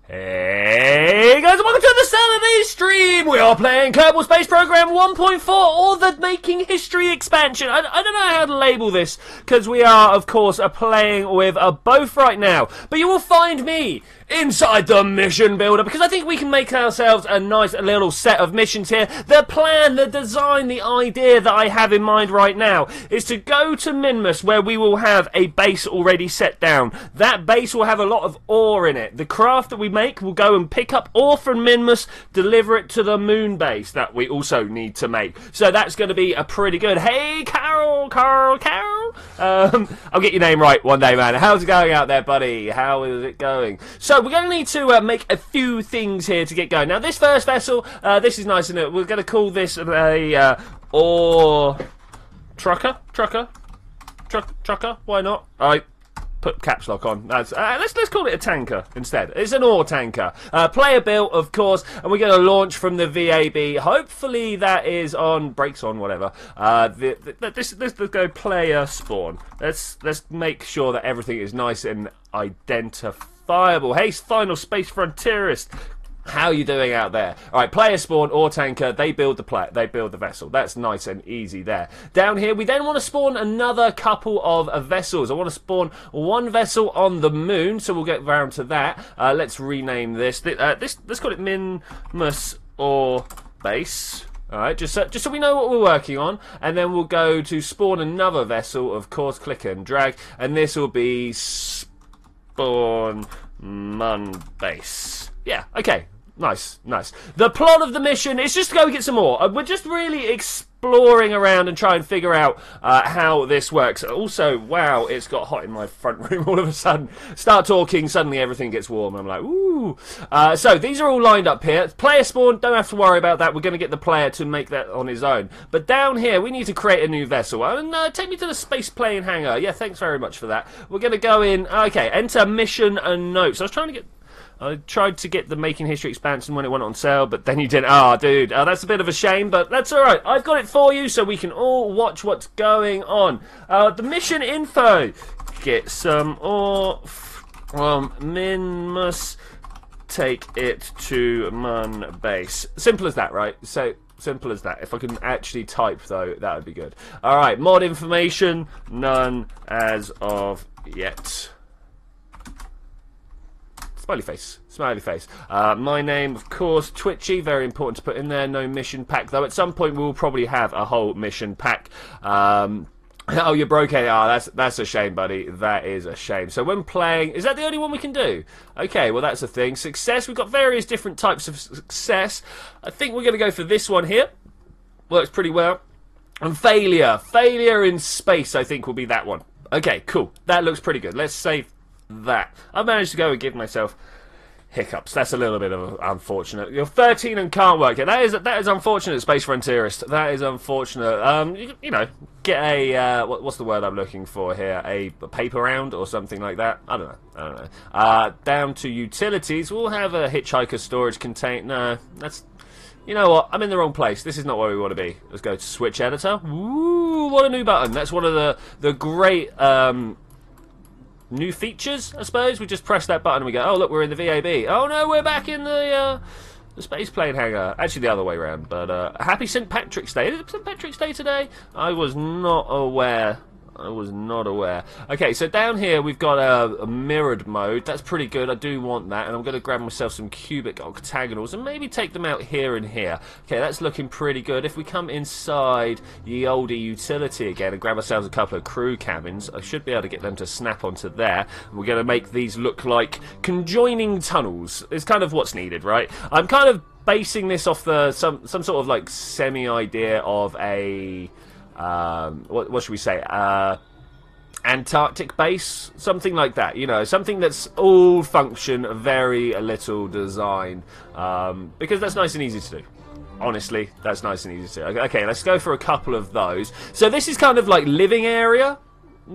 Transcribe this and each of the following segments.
Hey guys, welcome to the Saturday stream! We are playing Kerbal Space Program 1.4 or the Making History expansion. I don't know how to label this, because we are, of course, playing with both right now. But you will find me inside the mission builder, because I think we can make ourselves a nice little set of missions here. The plan, the design, the idea that I have in mind right now is to go to Minmus, where we will have a base already set down. That base will have a lot of ore in it. The craft that we make will go and pick up ore from Minmus, deliver it to the moon base that we also need to make. So that's going to be a pretty good. Hey, Carol. I'll get your name right one day, man. How's it going out there, buddy? How is it going? So we're going to need to make a few things here to get going. Now, this first vessel, this is nice, isn't it? We're going to call this a ore trucker. Why not? I put caps lock on. Let's call it a tanker instead. It's an ore tanker. Player built, of course, and we're going to launch from the VAB. Hopefully that is on brakes on, whatever. Let's go player spawn. Let's make sure that everything is nice and identifiable. Hey, final space frontierist. How you doing out there? All right, player spawn, ore tanker. They build the vessel. That's nice and easy there. Down here, we then want to spawn another couple of vessels. I want to spawn one vessel on the moon, so we'll get round to that. Let's rename this. Let's call it Minmus Ore Base. All right, just so we know what we're working on, and then we'll go to spawn another vessel. Of course, click and drag, and this will be spawn Mun Base. Yeah. Okay. Nice. The plot of the mission is just to go get some more. We're just really exploring around and try and figure out how this works. Also, wow, it's got hot in my front room all of a sudden. Start talking, suddenly everything gets warm. I'm like, ooh. So these are all lined up here. Player spawn, don't have to worry about that. We're going to get the player to make that on his own. But down here, we need to create a new vessel. And take me to the space plane hangar. Yeah, thanks very much for that. We're going to go in. Okay, enter mission and notes. I tried to get the Making History expansion when it went on sale, but then you didn't. Oh, dude, that's a bit of a shame, but that's alright. I've got it for you so we can all watch what's going on. The mission info. Get some ore from Minmus. Take it to Mun Base. Simple as that, right? So simple as that. If I can actually type, though, that would be good. Alright, mod information. None as of yet. Smiley face. My name, of course, Twitchi. Very important to put in there. No mission pack, though. At some point, we'll probably have a whole mission pack. Oh, you're broke. Oh, that's a shame, buddy. That is a shame. So when playing, is that the only one we can do? Okay, well, that's a thing. Success. We've got various different types of success. I think we're going to go for this one here. Works pretty well. And failure. Failure in space, I think, will be that one. Okay, cool. That looks pretty good. Let's save that. I managed to go and give myself hiccups. That's a little bit of unfortunate. You're 13 and can't work it. That is unfortunate, Space Frontierist. That is unfortunate. You know, get a what's the word I'm looking for here? A paper round or something like that. I don't know. Down to utilities. We'll have a hitchhiker storage container. No, that's. You know what? I'm in the wrong place. This is not where we want to be. Let's go to switch editor. Ooh, what a new button. That's one of the great new features, I suppose. We just press that button and we go, oh, look, we're in the VAB. Oh, no, we're back in the space plane hangar. Actually, the other way around. But happy St. Patrick's Day. Is it St. Patrick's Day today? I was not aware. Okay, so down here we've got a mirrored mode. That's pretty good. I do want that. And I'm going to grab myself some cubic octagonals and maybe take them out here and here. Okay, that's looking pretty good. If we come inside the oldie utility again and grab ourselves a couple of crew cabins, I should be able to get them to snap onto there. And we're going to make these look like conjoining tunnels. It's kind of what's needed, right? I'm kind of basing this off some sort of like semi-idea of a... what should we say? Antarctic base, something like that. You know, something that's all function, very little design, because that's nice and easy to do. Honestly, that's nice and easy to do. Okay, let's go for a couple of those. So this is kind of like living area.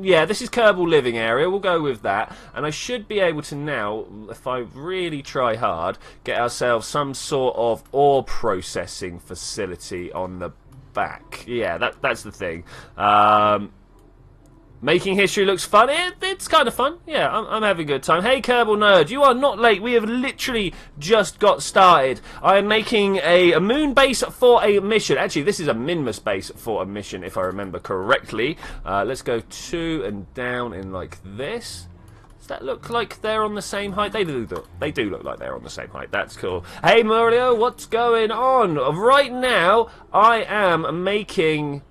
Yeah, this is Kerbal living area. We'll go with that. And I should be able to now, if I really try hard, get ourselves some sort of ore processing facility on the back. Yeah, that's the thing. Making history looks fun. It's kind of fun. Yeah, I'm having a good time. Hey, Kerbal Nerd, you are not late. We have literally just got started. I am making a moon base for a mission. Actually, this is a Minmus base for a mission, if I remember correctly. Let's go 2 and down in like this. Does that look like they're on the same height? They do look like they're on the same height. That's cool. Hey, Mario, what's going on? Right now, I am making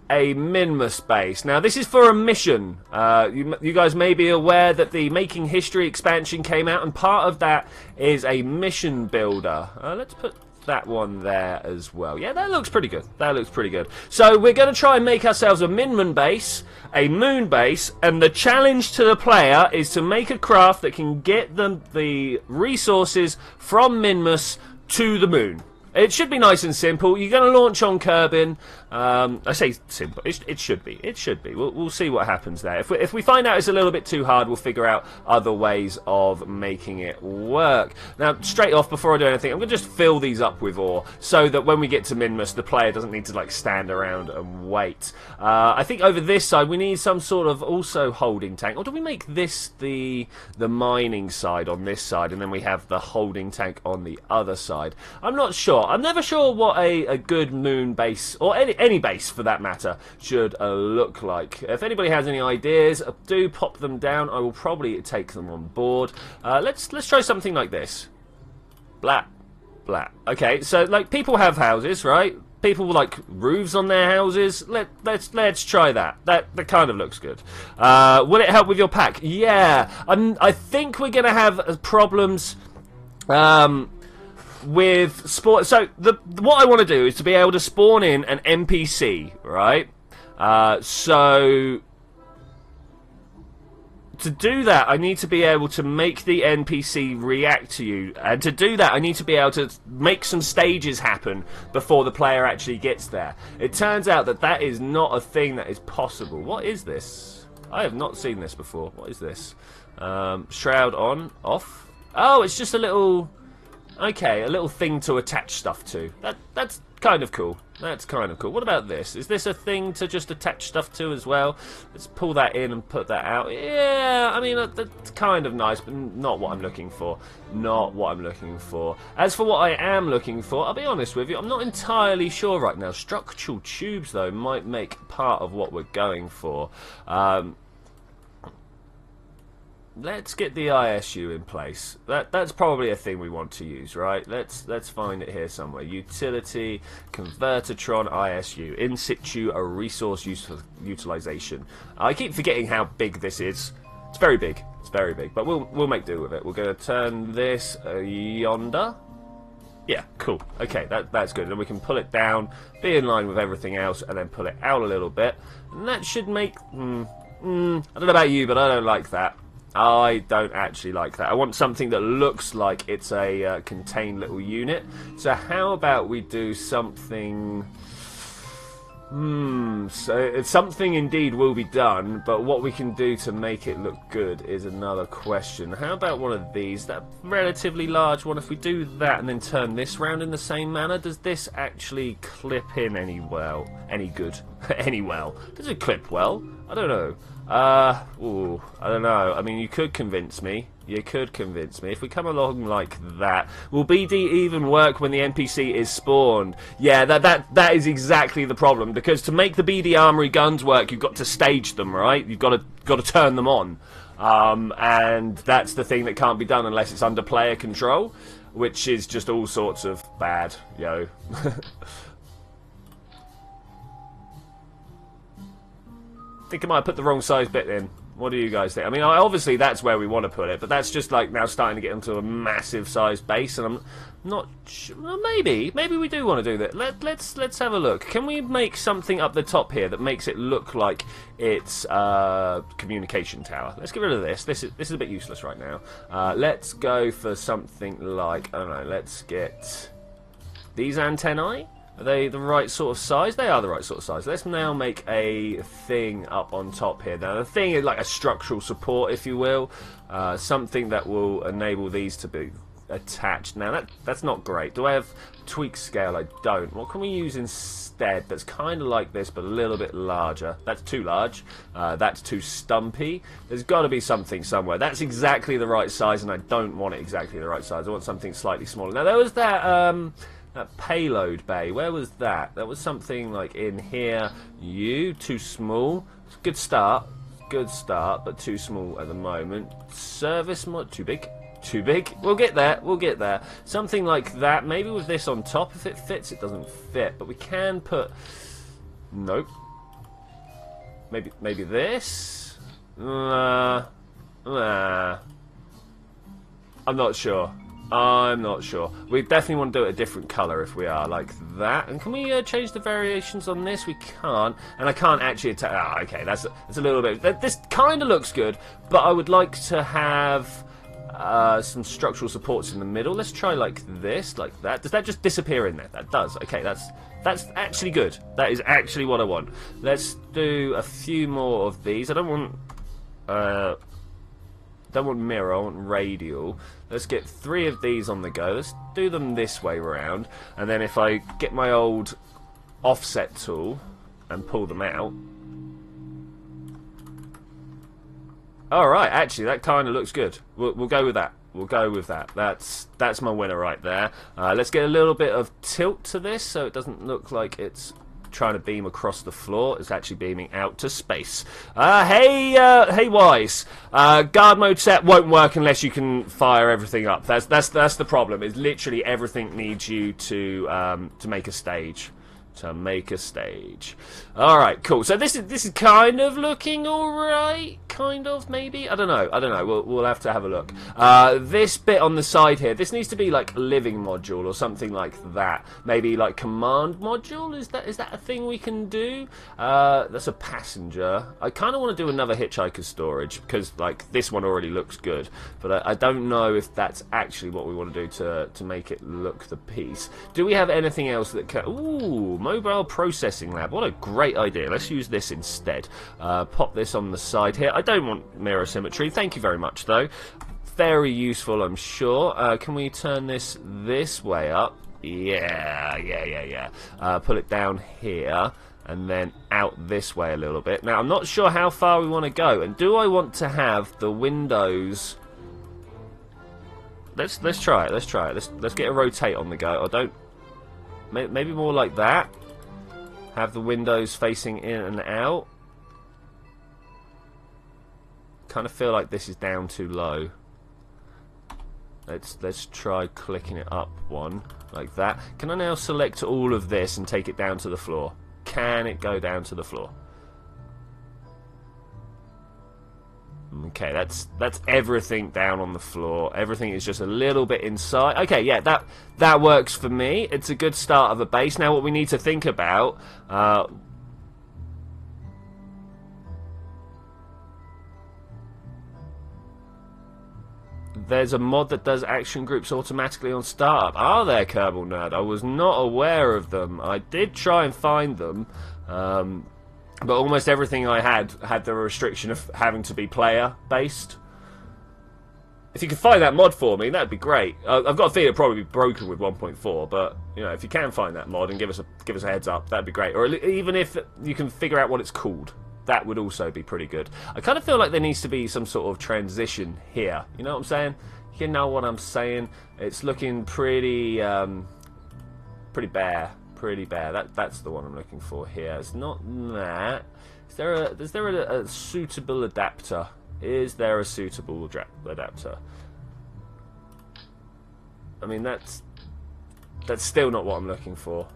a Minmus base. Now, this is for a mission. You guys may be aware that the Making History expansion came out, and part of that is a mission builder. Let's put that one there as well. Yeah, that looks pretty good. That looks pretty good. So we're going to try and make ourselves a Minmun base, a moon base, and the challenge to the player is to make a craft that can get them the resources from Minmus to the moon. It should be nice and simple. You're going to launch on Kerbin. I say simple. It should be. It should be. We'll see what happens there. If we find out it's a little bit too hard, we'll figure out other ways of making it work. Now, straight off, before I do anything, I'm going to just fill these up with ore so that when we get to Minmus, the player doesn't need to like stand around and wait. I think over this side, we need some sort of also holding tank. Or do we make this the mining side on this side, and then we have the holding tank on the other side? I'm not sure. I'm never sure what a good moon base, or any base for that matter, should look like. If anybody has any ideas, do pop them down. I will probably take them on board. Let's try something like this. Blah, blah. Okay, so like people have houses, right? People like roofs on their houses. Let's try that. That kind of looks good. Will it help with your pack? Yeah. I think we're gonna have problems. With spawn, so what I want to do is to be able to spawn in an NPC, right? So to do that, I need to be able to make the NPC react to you, and to do that, I need to be able to make some stages happen before the player actually gets there. It turns out that is not a thing that is possible. What is this? I have not seen this before. What is this? Shroud on, off. Oh, it's just a little. Okay, a little thing to attach stuff to. That's kind of cool. That's kind of cool. What about this? Is this a thing to just attach stuff to as well? Let's pull that in and put that out. Yeah, I mean, that's kind of nice, but not what I'm looking for. Not what I'm looking for. As for what I am looking for, I'll be honest with you, I'm not entirely sure right now. Structural tubes, though, might make part of what we're going for. Let's get the ISU in place. That's probably a thing we want to use, right? Let's find it here somewhere. Utility, Convertatron, ISU, in situ, a resource utilization. I keep forgetting how big this is. It's very big. It's very big, but we'll make do with it. We're going to turn this yonder. Yeah, cool. Okay, that's good. And we can pull it down, be in line with everything else, and then pull it out a little bit. And that should make. I don't know about you, but I don't like that. I don't actually like that. I want something that looks like it's a contained little unit. So how about we do something... So something indeed will be done, but what we can do to make it look good is another question. How about one of these? That relatively large one. If we do that and then turn this round in the same manner, does this actually clip in any good? Any well? Does it clip well? I don't know. I don't know. I mean, you could convince me. You could convince me. If we come along like that, will BD even work when the NPC is spawned? Yeah, that is exactly the problem. Because to make the BD armory guns work, you've got to stage them, right? You've got to turn them on, and that's the thing that can't be done unless it's under player control, which is just all sorts of bad, yo. I think I might have put the wrong size bit in. What do you guys think? I mean, obviously that's where we want to put it, but that's just like now starting to get into a massive size base, and I'm not sure. Well, maybe we do want to do that. Let's have a look. Can we make something up the top here that makes it look like it's a communication tower? Let's get rid of this. This is a bit useless right now. Let's go for something like, I don't know. Let's get these antennae. Are they the right sort of size? They are the right sort of size. Let's now make a thing up on top here. Now, the thing is like a structural support, if you will. Something that will enable these to be attached. Now that's not great. Do I have tweak scale? I don't. What can we use instead that's kind of like this but a little bit larger? That's too large. That's too stumpy. There's got to be something somewhere. That's exactly the right size, and I don't want it exactly the right size. I want something slightly smaller. Now there was that payload bay. Where was that? That was something like in here. Too small. Good start. Good start, but too small at the moment. Service mod, too big. Too big. We'll get there. We'll get there. Something like that. Maybe with this on top. If it fits, it doesn't fit. But we can put... Nope. Maybe this? I'm not sure. I'm not sure. We definitely want to do it a different colour if we are like that. And can we change the variations on this? We can't. And I can't actually attack. Ah, okay. That's a little bit. This kind of looks good, but I would like to have some structural supports in the middle. Let's try like this, like that. Does that just disappear in there? That does. Okay, that's actually good. That is actually what I want. Let's do a few more of these. I don't want mirror, I want radial. Let's get 3 of these on the go. Let's do them this way round, and then if I get my old offset tool and pull them out. Alright, actually that kind of looks good. We'll go with that. We'll go with that. That's my winner right there. Let's get a little bit of tilt to this so it doesn't look like it's trying to beam across the floor. It's actually beaming out to space. Hey Wise, guard mode set won't work unless you can fire everything up. That's the problem. Is literally everything needs you to make a stage. Alright, cool. So this is kind of looking alright. Kind of, maybe? I don't know. We'll have to have a look. This bit on the side here, this needs to be like living module or something like that. Maybe like command module? Is that a thing we can do? That's a passenger. I kind of want to do another hitchhiker storage because like this one already looks good. But I don't know if that's actually what we want to do to make it look the piece. Do we have anything else that can... Ooh, mobile processing lab. What a great idea. Let's use this instead. Pop this on the side here. I don't want mirror symmetry. Thank you very much, though. Very useful, I'm sure. Can we turn this way up? Yeah. Pull it down here and then out this way a little bit. Now, I'm not sure how far we want to go. And do I want to have the windows... Let's try it. Let's get a rotate on the go. I don't... Maybe more like that. Have the windows facing in and out. Kind of feel like this is down too low. Let's try clicking it up one like that. Can I now select all of this and take it down to the floor? Can it go down to the floor? Okay, that's everything down on the floor. Everything is just a little bit inside. Okay, yeah, that works for me. It's a good start of a base. Now what we need to think about... there's a mod that does action groups automatically on startup. Are there, Kerbal Nerd? I was not aware of them. I did try and find them. But almost everything I had the restriction of having to be player-based. If you could find that mod for me, that'd be great. I've got a feeling it'd probably be broken with 1.4, but you know, if you can find that mod and give us a heads up, that'd be great. Or even if you can figure out what it's called, that would also be pretty good. I kind of feel like there needs to be some sort of transition here. You know what I'm saying? You know what I'm saying? It's looking pretty bare. Pretty bare. That's the one I'm looking for here. It's not that. Is there a suitable adapter? Is there a suitable adapter? I mean, that's still not what I'm looking for.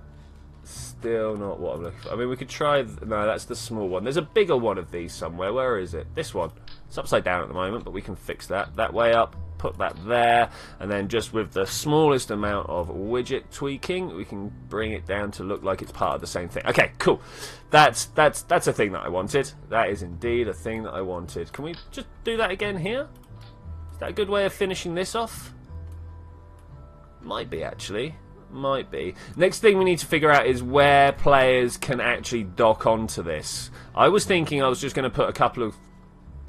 Still not what I'm looking for. I mean, we could try... No, that's the small one. There's a bigger one of these somewhere. Where is it? This one. It's upside down at the moment, but we can fix that. That way up. Put that there, and then just with the smallest amount of widget tweaking, we can bring it down to look like it's part of the same thing. Okay, cool. That's a thing that I wanted. That is indeed a thing that I wanted. Can we just do that again here? Is that a good way of finishing this off? Might be, actually. Might be. Next thing we need to figure out is where players can actually dock onto this. I was thinking I was just going to put a couple of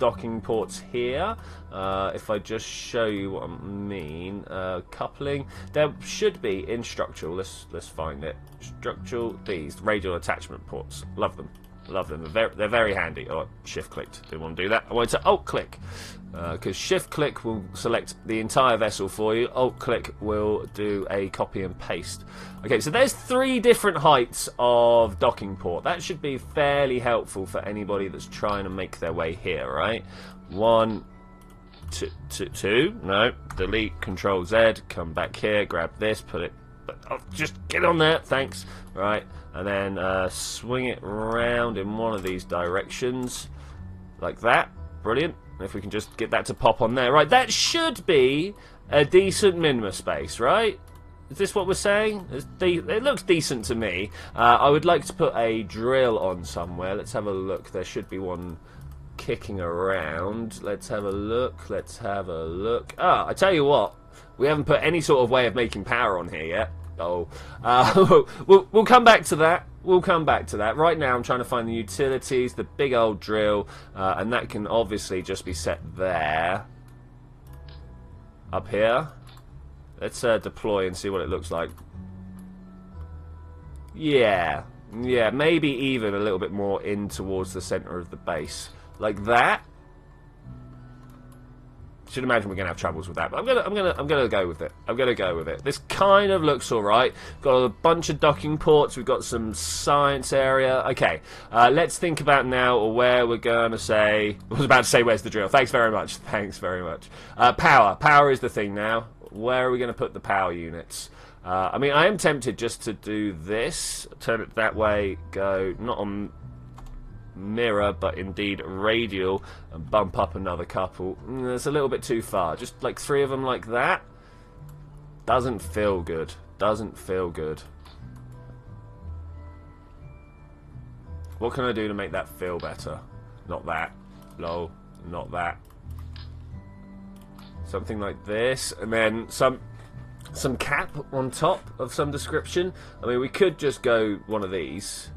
docking ports here. If I just show you what I mean, coupling, there should be in structural. Let's find it. Structural, these radial attachment ports. Love them. Love them. They're very handy. Oh, shift clicked. Didn't want to do that. I wanted to alt click because shift click will select the entire vessel for you. Alt click will do a copy and paste. Okay, so there's 3 different heights of docking port. That should be fairly helpful for anybody that's trying to make their way here, right? 1, 2. No, delete. Control Z. Come back here. Grab this. Put it. Oh, just get on there. Thanks. Right. And then swing it round in one of these directions, like that. Brilliant. If we can just get that to pop on there. Right, that should be a decent minima space, right? Is this what we're saying? It looks decent to me. I would like to put a drill on somewhere. Let's have a look. There should be one kicking around. Let's have a look. Let's have a look. Ah, I tell you what. We haven't put any sort of way of making power on here yet. Oh, we'll come back to that. We'll come back to that. Right now I'm trying to find the utilities, the big old drill, and that can obviously just be set there. Up here. Let's deploy and see what it looks like. Yeah, maybe even a little bit more in towards the center of the base. Like that. Should imagine we're gonna have troubles with that, but I'm gonna go with it. I'm gonna go with it. This kind of looks all right. Got a bunch of docking ports. We've got some science area. Okay, let's think about now where we're gonna say. I was about to say where's the drill. Thanks very much. Thanks very much. Power. Power is the thing now. Where are we gonna put the power units? I mean, I am tempted just to do this. Turn it that way. Go not on mirror, but indeed radial, and bump up another couple. That's a little bit too far. Just like 3 of them like that. Doesn't feel good. Doesn't feel good. What can I do to make that feel better? Not that. Lol. Not that. Something like this, and then some cap on top of some description. I mean, we could just go one of these.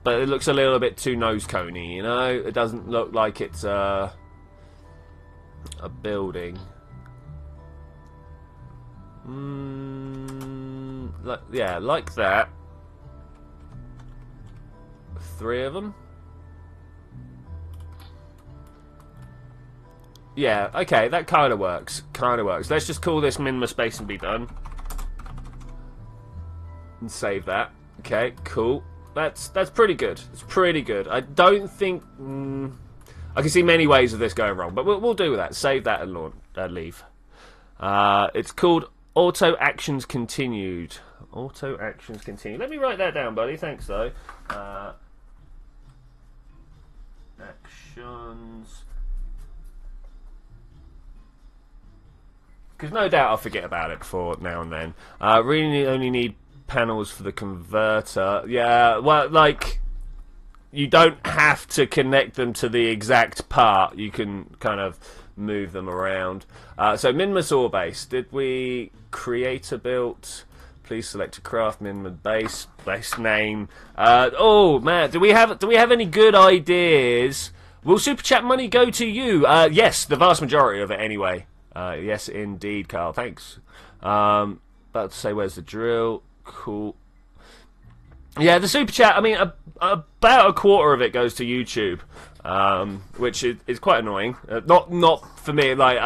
But it looks a little bit too nose coney, you know? It doesn't look like it's a building. Yeah, like that. 3 of them. Yeah, okay, that kind of works. Kind of works. Let's just call this minima space and be done. And save that. Okay, cool. That's pretty good. It's pretty good. I don't think I can see many ways of this going wrong, but we'll do that. Save that and leave. It's called Auto Actions Continued. Auto Actions Continued. Let me write that down, buddy. Thanks, though. Actions. Because no doubt I'll forget about it before now and then. Really only need panels for the converter. Yeah, well, like, you don't have to connect them to the exact part. You can kind of move them around. So Minmus ore base. Did we create a build? Please select a craft minimum base name. Oh man, do we have any good ideas? Will super chat money go to you? Yes, the vast majority of it anyway. Yes, indeed, Carl. Thanks. About to say, where's the drill? Cool. Yeah, the super chat. I mean, about a quarter of it goes to YouTube, which is quite annoying. Not for me. Like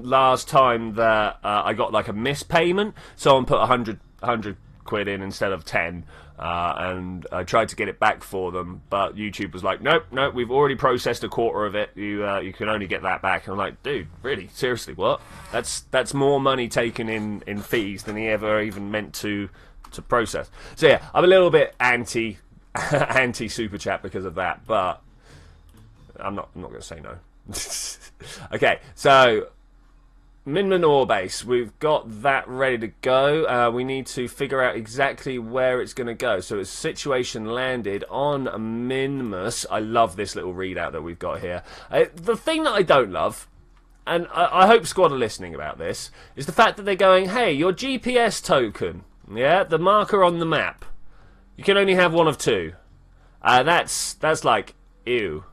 last time that I got like a mispayment, someone put 100 quid in instead of 10, and I tried to get it back for them, but YouTube was like, nope, we've already processed a quarter of it. You can only get that back. And I'm like, dude, really, seriously, what? That's more money taken in fees than he ever even meant to process. So yeah, I'm a little bit anti super chat because of that, but I'm not going to say no. Okay, so Minman ore base, we've got that ready to go. We need to figure out exactly where it's going to go. So it's situation landed on Minmus. I love this little readout that we've got here. The thing that I don't love, and I hope Squad are listening about this, is the fact that they're going, hey, your GPS token, yeah, the marker on the map, you can only have one of two. That's like, ew.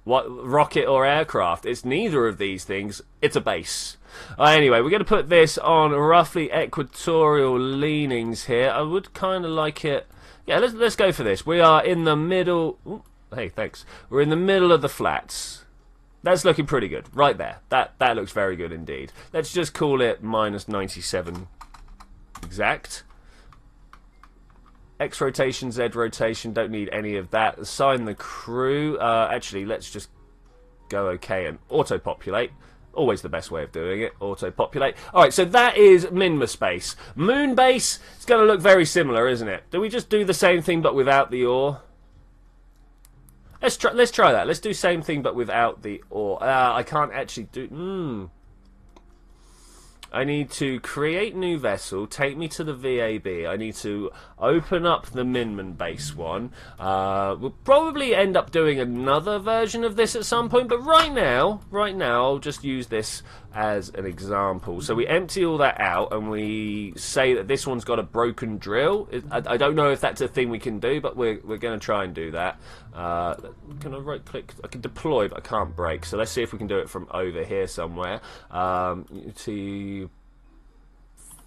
What, rocket or aircraft? It's neither of these things. It's a base. Anyway, we're going to put this on roughly equatorial leanings here. I would kind of like it. Yeah, let's go for this. We are in the middle. Ooh, hey, thanks. We're in the middle of the flats. That's looking pretty good. Right there. That looks very good indeed. Let's just call it -97 exact. X rotation, Z rotation, don't need any of that. Assign the crew. Actually, let's just go OK and auto-populate. Always the best way of doing it, auto-populate. Alright, so that is Minma Space. Moon Base, it's going to look very similar, isn't it? Do we just do the same thing but without the ore? Let's try that. Let's do same thing but without the ore. I can't actually do... I need to create new vessel, take me to the VAB. I need to open up the Minman base one. We'll probably end up doing another version of this at some point, but right now, I'll just use this as an example. So we empty all that out and we say that this one's got a broken drill. I don't know if that's a thing we can do, but we're going to try and do that. Can I right click? I can deploy, but I can't break. So let's see if we can do it from over here somewhere. To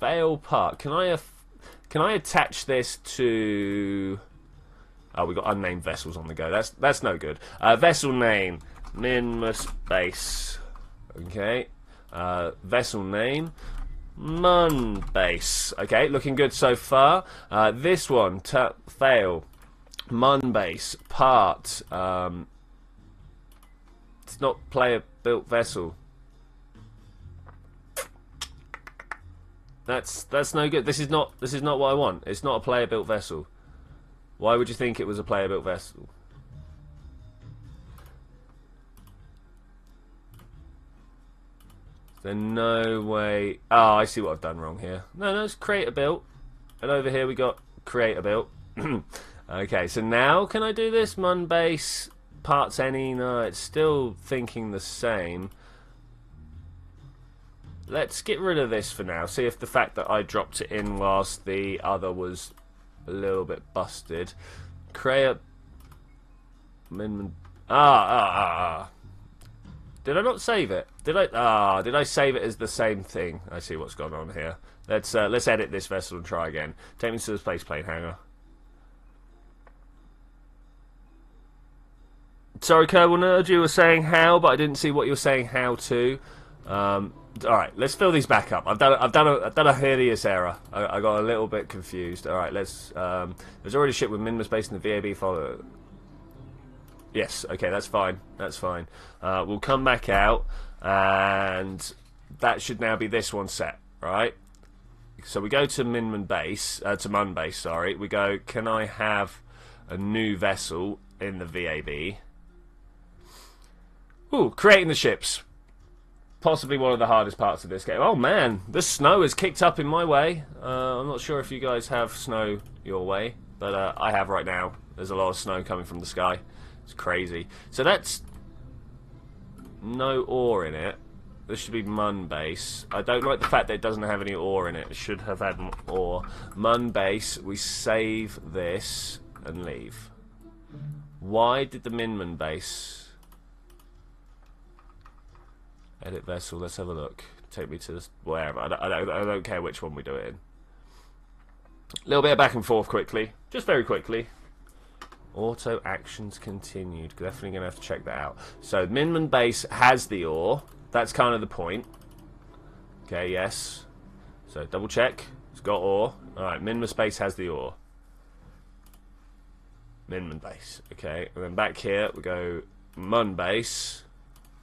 fail part. Can I attach this to? Oh, we got unnamed vessels on the go. That's no good. Vessel name Minmus Base. Okay. Vessel name Mun Base. Okay, looking good so far. This one fail. Mun Base part. It's not player built vessel. That's no good. This is not what I want. It's not a player built vessel. Why would you think it was a player built vessel? There's no way. Oh, I see what I've done wrong here. No, it's creator built, and over here we got creator built. Okay, so now can I do this? Mun base parts any? No, it's still thinking the same. Let's get rid of this for now. See if the fact that I dropped it in whilst the other was a little bit busted. Create Min. Did I not save it? Did I save it as the same thing? I see what's going on here. Let's edit this vessel and try again. Take me to the space plane hangar. Sorry, Kerbal Nerd, you were saying how, but I didn't see what you were saying how to. Alright, let's fill these back up. I've done a hideous error. I got a little bit confused. Alright, let's there's already shit with Minma Space in the VAB folder. Yes, okay, that's fine. That's fine. We'll come back out and that should now be this one set, right? So we go to Mun Base, sorry. We go, can I have a new vessel in the VAB? Ooh, creating the ships. Possibly one of the hardest parts of this game. Oh man, the snow has kicked up in my way. I'm not sure if you guys have snow your way, but I have right now. There's a lot of snow coming from the sky. It's crazy. So that's no ore in it. This should be Mun Base. I don't like the fact that it doesn't have any ore in it. It should have had ore. Mun Base, we save this and leave. Why did the Minman Base... Edit vessel, let's have a look. Take me to wherever. I don't care which one we do it in. A little bit of back and forth quickly. Just very quickly. Auto actions continued. Definitely going to have to check that out. So, Minman Base has the ore. That's kind of the point. Okay, yes. So, double check. It's got ore. Alright, Minman Base has the ore. Minman Base. Okay, and then back here we go Mun Base.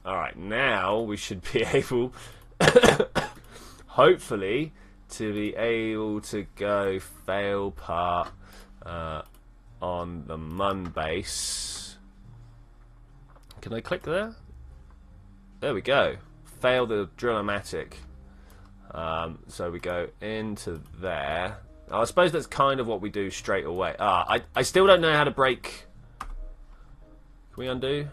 Alright, now we should be able, hopefully, to be able to go fail part on the Mun Base. Can I click there? There we go. Fail the Drill-O-Matic. So we go into there. I suppose that's kind of what we do straight away. I still don't know how to break. Can we undo?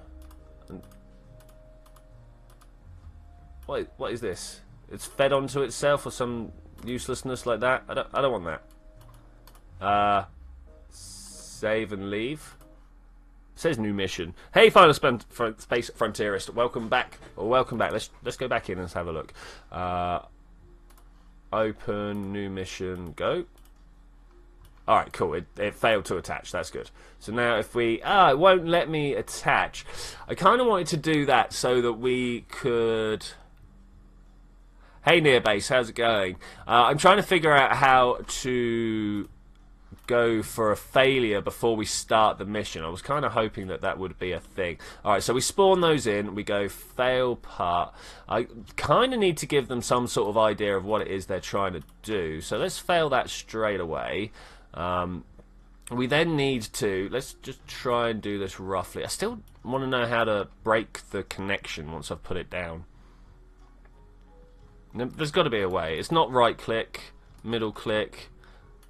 What is this? It's fed onto itself or some uselessness like that? I don't want that. Save and leave. says new mission. Hey, Final Space Frontierist, welcome back. Or welcome back. Let's go back in and let's have a look. Open, new mission, go. Alright, cool. It failed to attach. That's good. So now if we... it won't let me attach. I kind of wanted to do that so that we could... Hey, Nearbase, how's it going? I'm trying to figure out how to go for a failure before we start the mission. I was kind of hoping that that would be a thing. Alright, so we spawn those in. We go fail part. I kind of need to give them some sort of idea of what it is they're trying to do. So let's fail that straight away. We then need to, let's just try and do this roughly. I still want to know how to break the connection once I've put it down. There's got to be a way. It's not right click, middle click,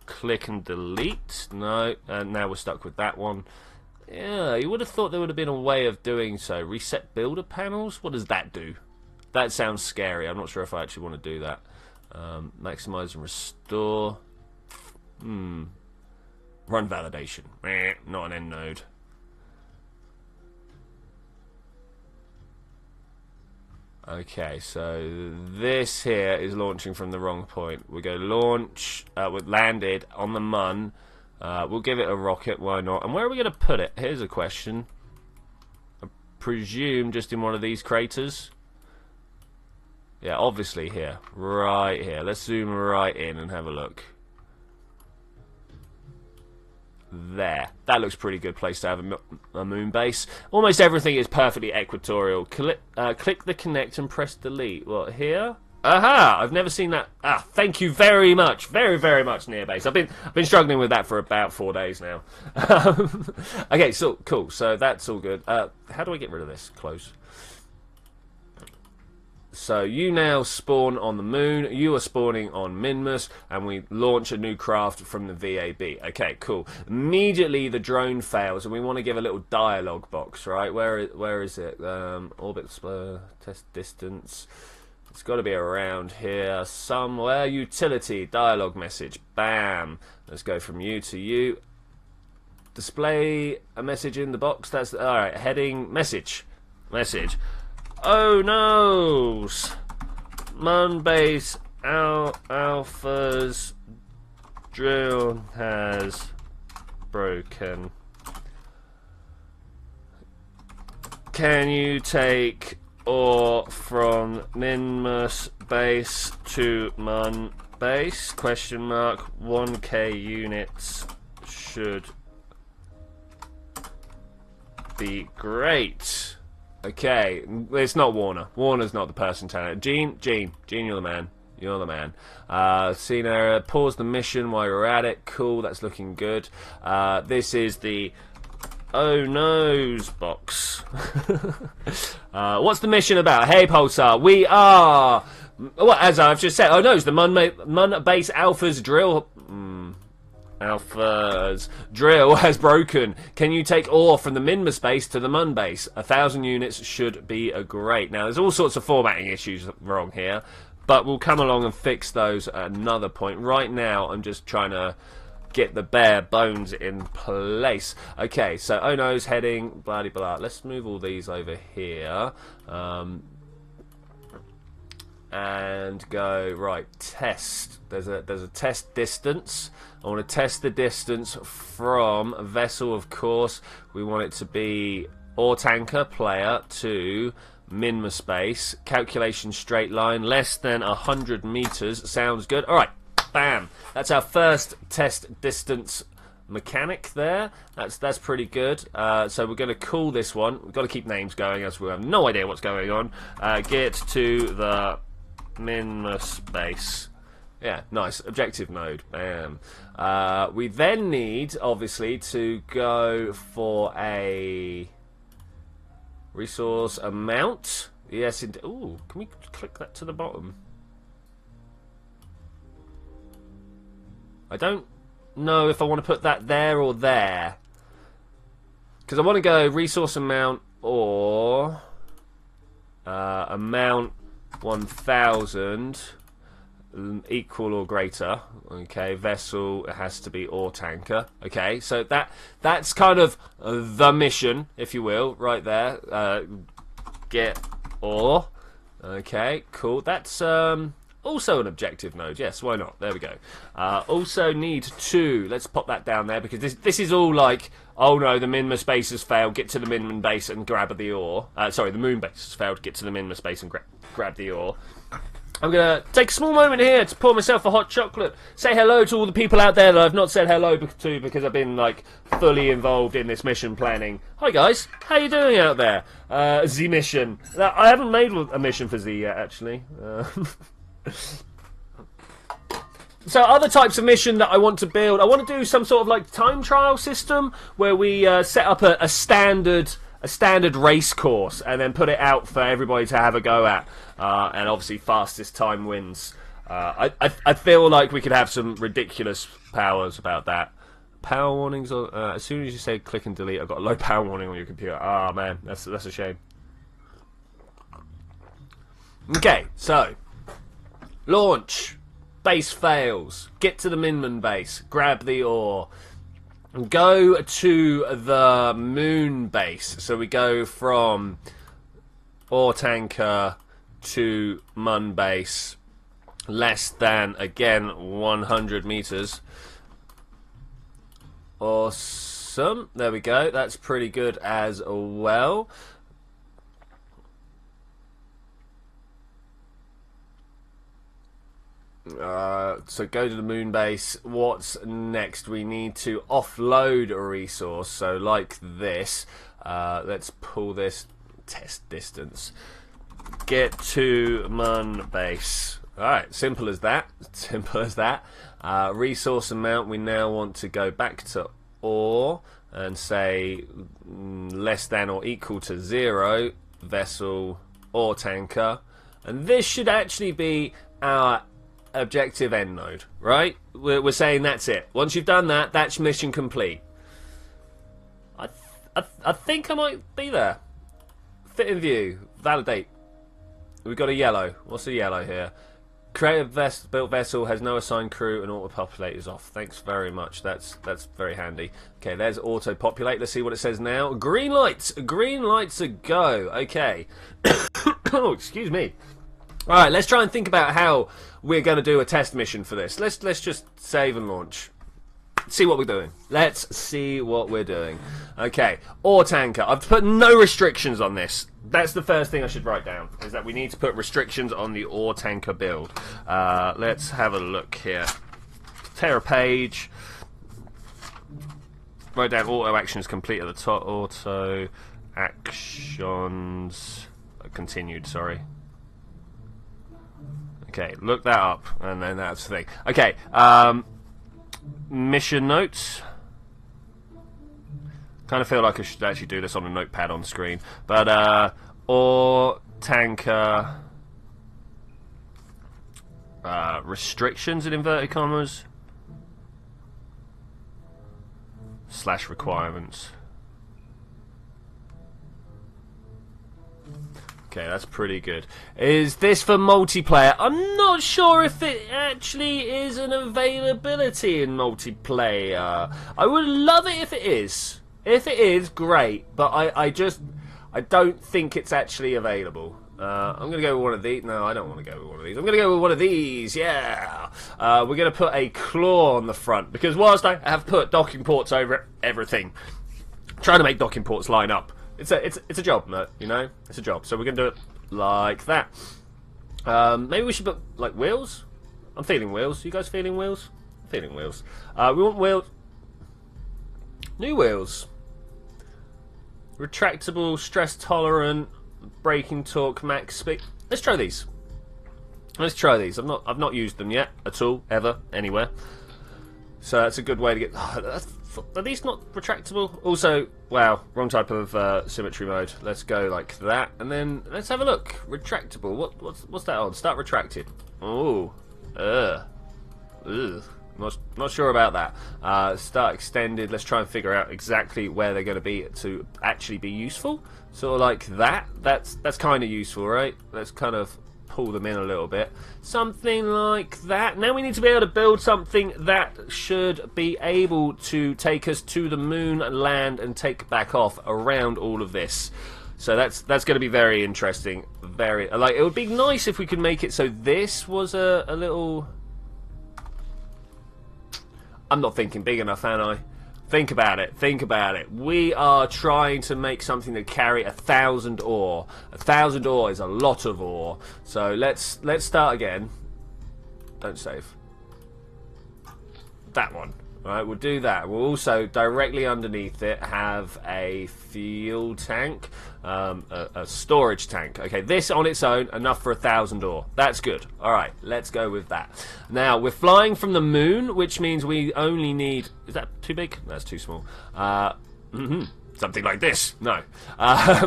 click and delete. No, and now we're stuck with that one. Yeah, you would have thought there would have been a way of doing so. Reset builder panels? What does that do? That sounds scary. I'm not sure if I actually want to do that. Maximize and restore. Run validation. Not an end node. Okay, so this here is launching from the wrong point. We go launch, we landed on the Mun. We'll give it a rocket, why not? And where are we going to put it? Here's a question. I presume just in one of these craters. Yeah, obviously here. Right here. Let's zoom right in and have a look. There. That looks a pretty good place to have a moon base. Almost everything is perfectly equatorial. Click the connect and press delete. What, here? Aha! I've never seen that. Thank you very much. Very, very much, Nearbase. I've been struggling with that for about 4 days now. Okay, so cool. So that's all good. How do I get rid of this? Close. So you now spawn on the moon, you are spawning on Minmus, and we launch a new craft from the VAB. Okay, cool. Immediately the drone fails, and we want to give a little dialogue box, right? Where is it? Orbit test distance. It's got to be around here somewhere. Utility, dialogue message. Bam. Let's go from you to you. Display a message in the box. That's all right. Heading, message. Oh no! Moonbase Alpha's drill has broken. Can you take ore from Minmus base to Mun base? Question mark. 1k units should be great. Okay, it's not Warner. Warner's not the person telling it. Gene, you're the man. You're the man. Scene error. Pause the mission while you're at it. Cool, that's looking good. This is the oh no's box. What's the mission about? Hey, Pulsar, we are. Well, as I've just said, oh no's the Mun base Alpha's drill. Alpha's drill has broken. Can you take ore from the Minmus base to the Mun base? 1,000 units should be a great. Now, there's all sorts of formatting issues wrong here, but we'll come along and fix those at another point. Right now, I'm just trying to get the bare bones in place. Okay, so oh no's heading, blah blah blah. Let's move all these over here. And go right test. There's a test distance. I want to test the distance from vessel, of course. We want it to be ore tanker player to Minmus base. Calculation straight line less than 100 meters. Sounds good. All right, bam. That's our first test distance mechanic there. That's pretty good. So we're going to call this one. We've got to keep names going as we have no idea what's going on. Get to the Minmus base. Yeah, nice. Objective node. Bam. We then need, obviously, to go for a resource amount. Yes, ooh, can we click that to the bottom? I don't know if I want to put that there or there. Because I want to go resource amount or amount 1,000. equal or greater. Okay, vessel has to be ore tanker. Okay, so that's kind of the mission, if you will, right there. Get ore. Okay, cool. That's also an objective node. Yes, why not? There we go. Also need to, let's pop that down there, because this is all like, oh no, the minima space has failed, get to the minimum base and grab the ore. Sorry, the moon base has failed, get to the minima space and grab the ore. I'm going to take a small moment here to pour myself a hot chocolate. Say hello to all the people out there that I've not said hello to because I've been, like, fully involved in this mission planning. Hi, guys. How you doing out there? Z mission. I haven't made a mission for Z yet, actually. So other types of mission that I want to build, I want to do some sort of, like, time trial system where we set up a standard race course and then put it out for everybody to have a go at, and obviously fastest time wins. I feel like we could have some ridiculous powers about that. Power warnings, as soon as you say click and delete, I've got a low power warning on your computer. Ah, man, that's a shame. Okay, so launch, base fails, get to the minimum base, grab the ore. Go to the moon base. So we go from ore tanker to mun base. Less than, again, 100 meters. Awesome. There we go. That's pretty good as well. So go to the moon base. What's next? We need to offload a resource. So like this. Let's pull this test distance. Get to mun base. Alright, simple as that. Simple as that. Resource amount, we now want to go back to ore and say less than or equal to 0. Vessel, ore tanker. And this should actually be our objective end node, right? We're saying that's it. Once you've done that, that's mission complete. I think I might be there. Fit in view. Validate. We've got a yellow. What's the yellow here? Create a built vessel, has no assigned crew, and auto-populate is off. Thanks very much. That's very handy. Okay, there's auto-populate. Let's see what it says now. Green lights. Green lights a go. Okay. Oh, excuse me. All right, let's try and think about how we're going to do a test mission for this. Let's just save and launch. See what we're doing. Let's see what we're doing. Okay, ore tanker. I've put no restrictions on this. That's the first thing I should write down, is that we need to put restrictions on the ore tanker build. Let's have a look here. Tear a page. Write down auto actions complete at the top. Auto actions continued, sorry. Okay, look that up, and then that's the thing. Okay, mission notes. Kind of feel like I should actually do this on a notepad on screen. But, ore tanker restrictions in inverted commas / requirements. Okay, that's pretty good. Is this for multiplayer? I'm not sure if it actually is an availability in multiplayer. I would love it if it is. If it is, great. But I don't think it's actually available. I'm going to go with one of these. No, I don't want to go with one of these. I'm going to go with one of these. Yeah. We're going to put a claw on the front. Because whilst I have put docking ports over everything, trying to make docking ports line up. It's a job, you know? It's a job. So we're going to do it like that. Maybe we should put, like, wheels? I'm feeling wheels. You guys feeling wheels? I'm feeling wheels. We want wheels. New wheels. Retractable, stress tolerant, braking torque, max speed. Let's try these. Let's try these. I've not used them yet at all, ever, anywhere. So that's a good way to get. Are these not retractable? Also, wow, wrong type of symmetry mode. Let's go like that, and then let's have a look. Retractable. What's that on? Start retracted. Oh, not sure about that. Start extended. Let's try and figure out exactly where they're going to be to actually be useful. Sort of like that. That's kind of useful, right? Let's kind of pull them in a little bit. Something like that. Now we need to be able to build something that should be able to take us to the moon, land, and take back off around all of this. So that's going to be very interesting. Very, like, it would be nice if we could make it so this was a little... I'm not thinking big enough, am I? Think about it. Think about it. We are trying to make something that carry 1,000 ore. 1,000 ore is a lot of ore. So let's start again. Don't save. That one. Right, we'll do that. We'll also, directly underneath it, have a fuel tank, a storage tank. Okay, this on its own, enough for 1,000 ore. That's good. Alright, let's go with that. Now, we're flying from the moon, which means we only need... Is that too big? That's too small. Something like this. No. I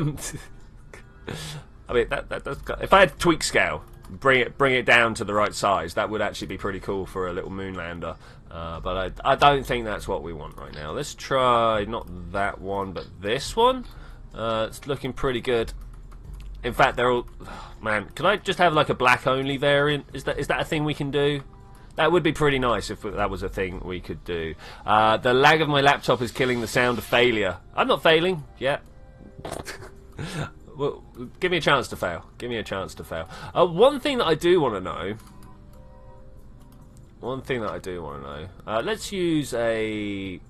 mean, that's... If I had tweak scale, bring it down to the right size, that would actually be pretty cool for a little moon lander. But I don't think that's what we want right now. Let's try not that one, but this one. It's looking pretty good. In fact, they're all... Oh, man, can I just have like a black only variant? Is that a thing we can do? That would be pretty nice if that was a thing we could do. The lag of my laptop is killing the sound of failure. I'm not failing yet. Well, give me a chance to fail. Give me a chance to fail. One thing that I do want to know... let's use a...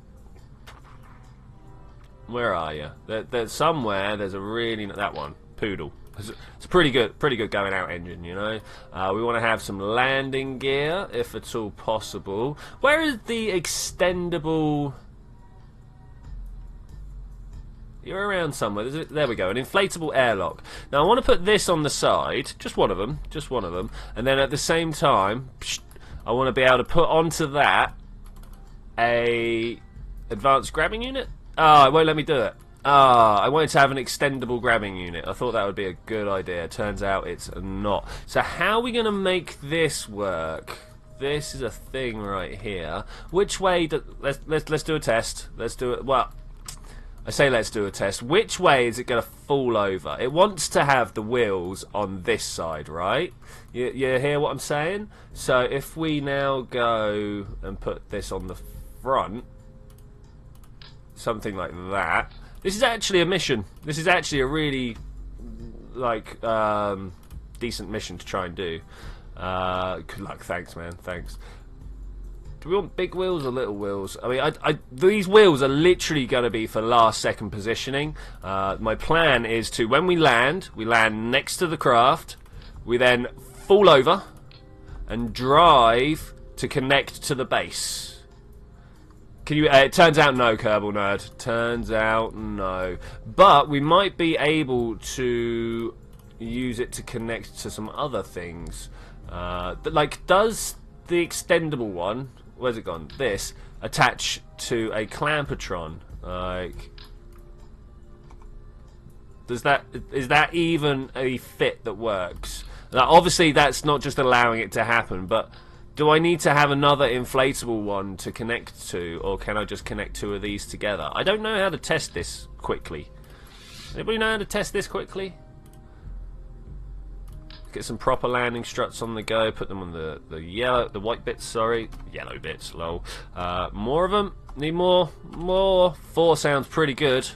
Where are you? There's somewhere, there's a really... That one. Poodle. It's a pretty good going out engine, you know. We want to have some landing gear, if at all possible. Where is the extendable... You're around somewhere. There we go, an inflatable airlock. Now I want to put this on the side, just one of them, and then at the same time, I want to be able to put onto that a advanced grabbing unit. It won't let me do it. I wanted to have an extendable grabbing unit. I thought that would be a good idea. Turns out it's not. So how are we going to make this work? This is a thing right here. Which way? Let's do a test. Let's do it. Well. I say let's do a test. Which way is it going to fall over? It wants to have the wheels on this side, right? You hear what I'm saying? So if we now go and put this on the front, something like that. This is actually a mission. This is actually a really, like, decent mission to try and do. Good luck. Thanks, man. Thanks. Do we want big wheels or little wheels? I mean, these wheels are literally going to be for last second positioning. My plan is to, when we land next to the craft. We then fall over and drive to connect to the base. Can you? It turns out no, Kerbal nerd. Turns out no. But we might be able to use it to connect to some other things. Like, does the extendable one... Where's it gone? This attach to a clampatron. Like, is that even a fit that works? Now, obviously, that's not just allowing it to happen, but do I need to have another inflatable one to connect to, or can I just connect two of these together? I don't know how to test this quickly. Anybody know how to test this quickly? Get some proper landing struts on the go. Put them on the white bits. Sorry, yellow bits. Lol. More of them. Need more. More. 4 sounds pretty good.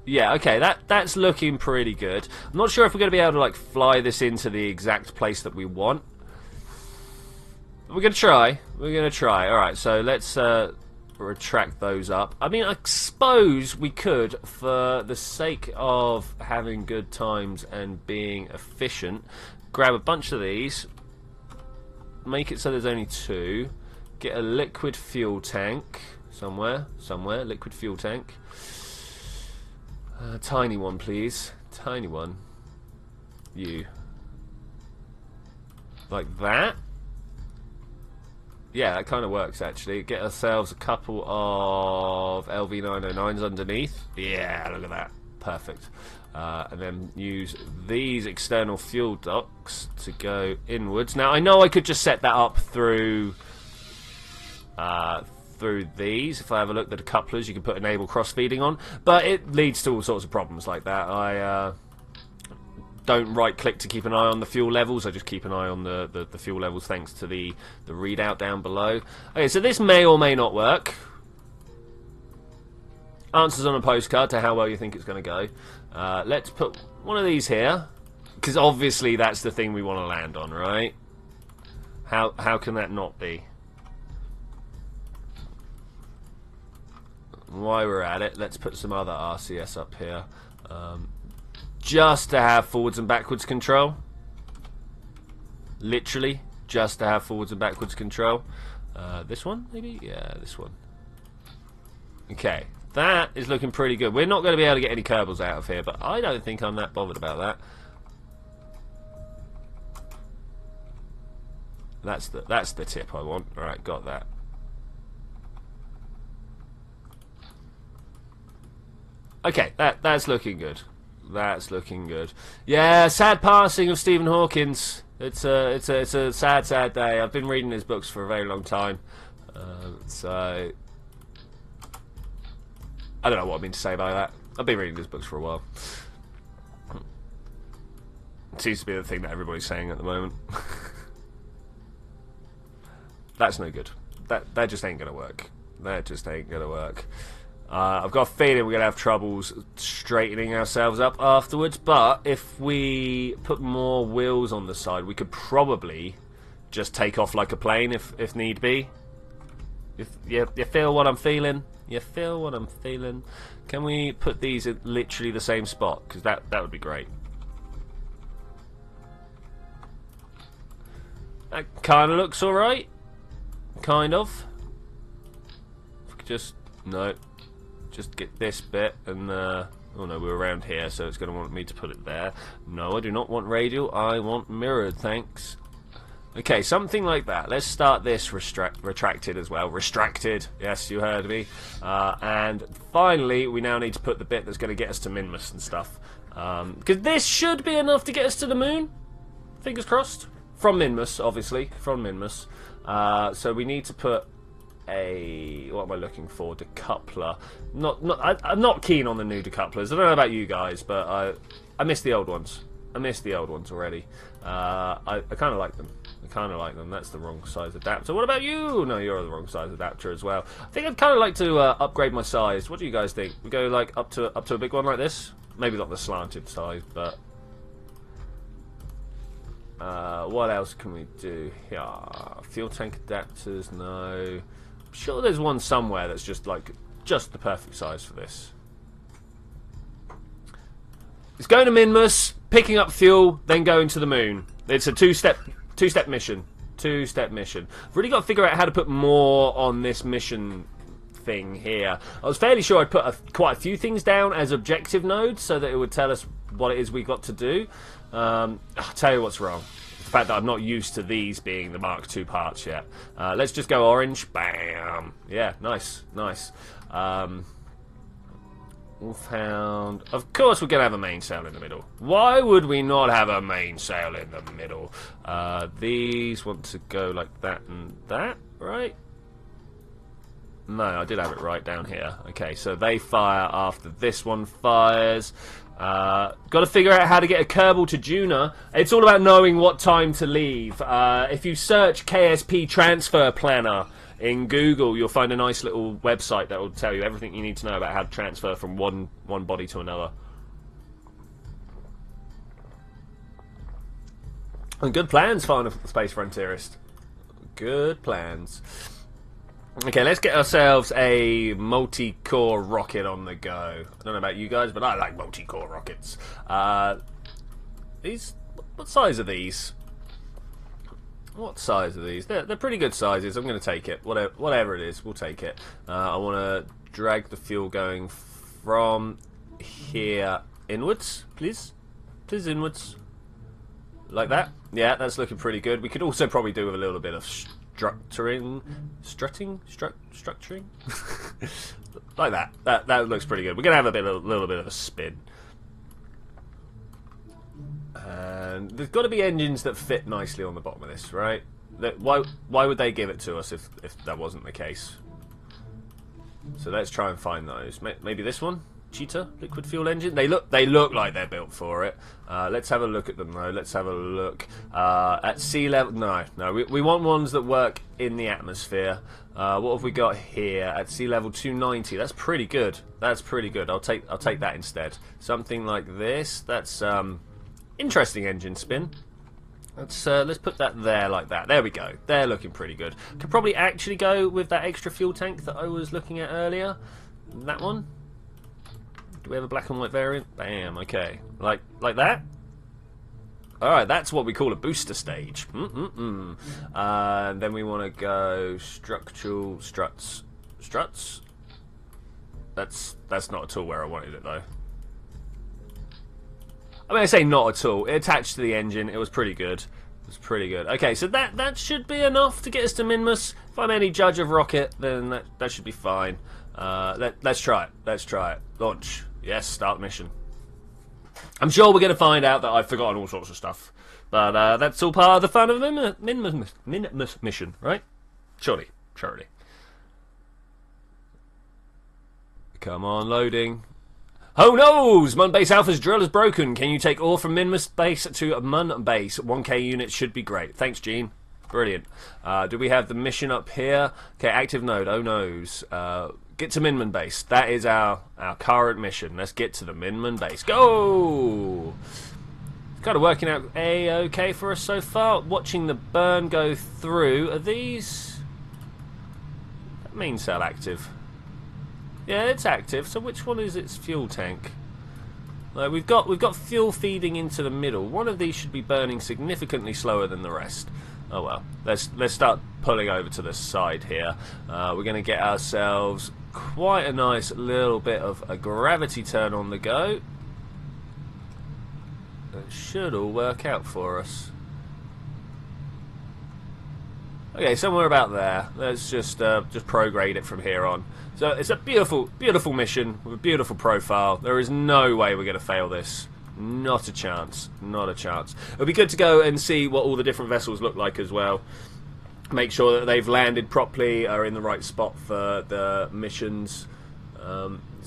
Yeah. Okay. That's looking pretty good. I'm not sure if we're going to be able to like fly this into the exact place that we want. But we're going to try. We're going to try. All right. So let's retract those up. I mean, I suppose we could, for the sake of having good times and being efficient, grab a bunch of these, make it so there's only 2, get a liquid fuel tank somewhere, liquid fuel tank, tiny one please, tiny one, you, like that. Yeah, that kind of works actually. Get ourselves a couple of LV909s underneath. Yeah, look at that. Perfect. And then use these external fuel ducts to go inwards. Now, I know I could just set that up through these. If I have a look at the couplers, you can put enable cross-feeding on. But it leads to all sorts of problems like that. I don't right-click to keep an eye on the fuel levels. I just keep an eye on the fuel levels thanks to the readout down below. Okay, so this may or may not work. Answers on a postcard to how well you think it's going to go. Let's put one of these here, because obviously that's the thing we want to land on, right? How can that not be? While we're at it, let's put some other RCS up here. Just to have forwards and backwards control. Literally, just to have forwards and backwards control. This one, maybe? Yeah, this one. Okay, that is looking pretty good. We're not going to be able to get any Kerbals out of here, but I don't think I'm that bothered about that. That's the tip I want. Alright, got that. Okay, that's looking good. That's looking good. Yeah, sad passing of Stephen Hawkins. It's a sad day. I've been reading his books for a very long time, so I don't know what I mean to say by that. I've been reading his books for a while. It seems to be the thing that everybody's saying at the moment. That's no good. That just ain't gonna work. That just ain't gonna work. I've got a feeling we're going to have troubles straightening ourselves up afterwards, but if we put more wheels on the side, we could probably just take off like a plane if need be. You feel what I'm feeling? You feel what I'm feeling? Can we put these at literally the same spot? Because that would be great. That kind of looks alright. Kind of. If we could just... No. Just get this bit and oh no, we're around here, so it's going to want me to put it there. No, I do not want radial, I want mirrored, thanks. Okay, something like that. Let's start this retracted as well. Restracted, yes, you heard me. And finally, we now need to put the bit that's going to get us to Minmus and stuff. Because this should be enough to get us to the moon. Fingers crossed. From Minmus, obviously, from Minmus. So we need to put what am I looking for? Decoupler. I'm not keen on the new decouplers. I don't know about you guys, but I miss the old ones. I miss the old ones already. I kind of like them. I kind of like them. That's the wrong size adapter. What about you? No, you're the wrong size adapter as well. I think I'd kind of like to upgrade my size. What do you guys think? We go like up to a big one like this? Maybe not the slanted size, but what else can we do here? Fuel tank adapters, no. I'm sure there's one somewhere that's just the perfect size for this. It's going to Minmus, picking up fuel, then going to the moon. It's a two-step mission. Two-step mission. I've really got to figure out how to put more on this mission thing here. I was fairly sure I'd put quite a few things down as objective nodes so that it would tell us what it is we got to do. I'll tell you what's wrong. The fact that I'm not used to these being the Mark II parts yet. Let's just go orange. Bam. Yeah, nice. Wolfhound. Of course we're going to have a mainsail in the middle. Why would we not have a mainsail in the middle? These want to go like that and that, right? No, I did have it right down here. Okay, so they fire after this one fires. Got to figure out how to get a Kerbal to Juna. It's all about knowing what time to leave. If you search KSP Transfer Planner in Google, you'll find a nice little website that will tell you everything you need to know about how to transfer from one body to another. And good plans, Final Space Frontierist. Good plans. Okay, let's get ourselves a multi-core rocket on the go. I don't know about you guys, but I like multi-core rockets. What size are these? What size are these? They're pretty good sizes. I'm going to take it. Whatever it is, we'll take it. I want to drag the fuel going from here inwards, please. Please inwards. Like that. Yeah, that's looking pretty good. We could also probably do with a little bit of structuring, like that. That looks pretty good. We're gonna have a little bit of a spin, and there's got to be engines that fit nicely on the bottom of this, right? Why would they give it to us if that wasn't the case? So let's try and find those. Maybe this one. cheetah liquid fuel engine. They look like they're built for it. Let's have a look at them though. Let's have a look at sea level. No, we want ones that work in the atmosphere. What have we got here at sea level 290? That's pretty good. That's pretty good. I'll take that instead. Something like this. That's interesting engine spin. Let's put that there like that. There we go. They're looking pretty good. Could probably actually go with that extra fuel tank that I was looking at earlier. That one. Do we have a black and white variant? Bam. Okay. Like that. All right. That's what we call a booster stage. And then we want to go structural struts. Struts. That's not at all where I wanted it though. I mean, I say not at all. It attached to the engine. It was pretty good. It was pretty good. Okay, so that should be enough to get us to Minmus. If I'm any judge of Rocket, then that should be fine. Let's try it. Let's try it. Launch. Yes, start the mission. I'm sure we're going to find out that I've forgotten all sorts of stuff. But that's all part of the fun of a Minmus mission, right? Surely. Come on, loading. Oh no! Mun Base Alpha's drill is broken. Can you take ore from Minmus Base to Mun Base? 1k units should be great. Thanks, Gene. Brilliant. Do we have the mission up here? Okay, active node. Oh no's. Get to Minmun Base. That is our current mission. Let's get to the Minmun Base. Go! It's kind of working out a-okay for us so far. Watching the burn go through. Are these... That main cell active. Yeah, it's active. So which one is its fuel tank? We've got fuel feeding into the middle. One of these should be burning significantly slower than the rest. Oh well. Let's start pulling over to the side here. We're going to get ourselves quite a nice little bit of a gravity turn on the go. It should all work out for us. Okay, somewhere about there. Let's just prograde it from here on. So it's a beautiful, beautiful mission with a beautiful profile. There is no way we're going to fail this. Not a chance. Not a chance. It'll be good to go and see what all the different vessels look like as well. Make sure that they've landed properly, are in the right spot for the missions.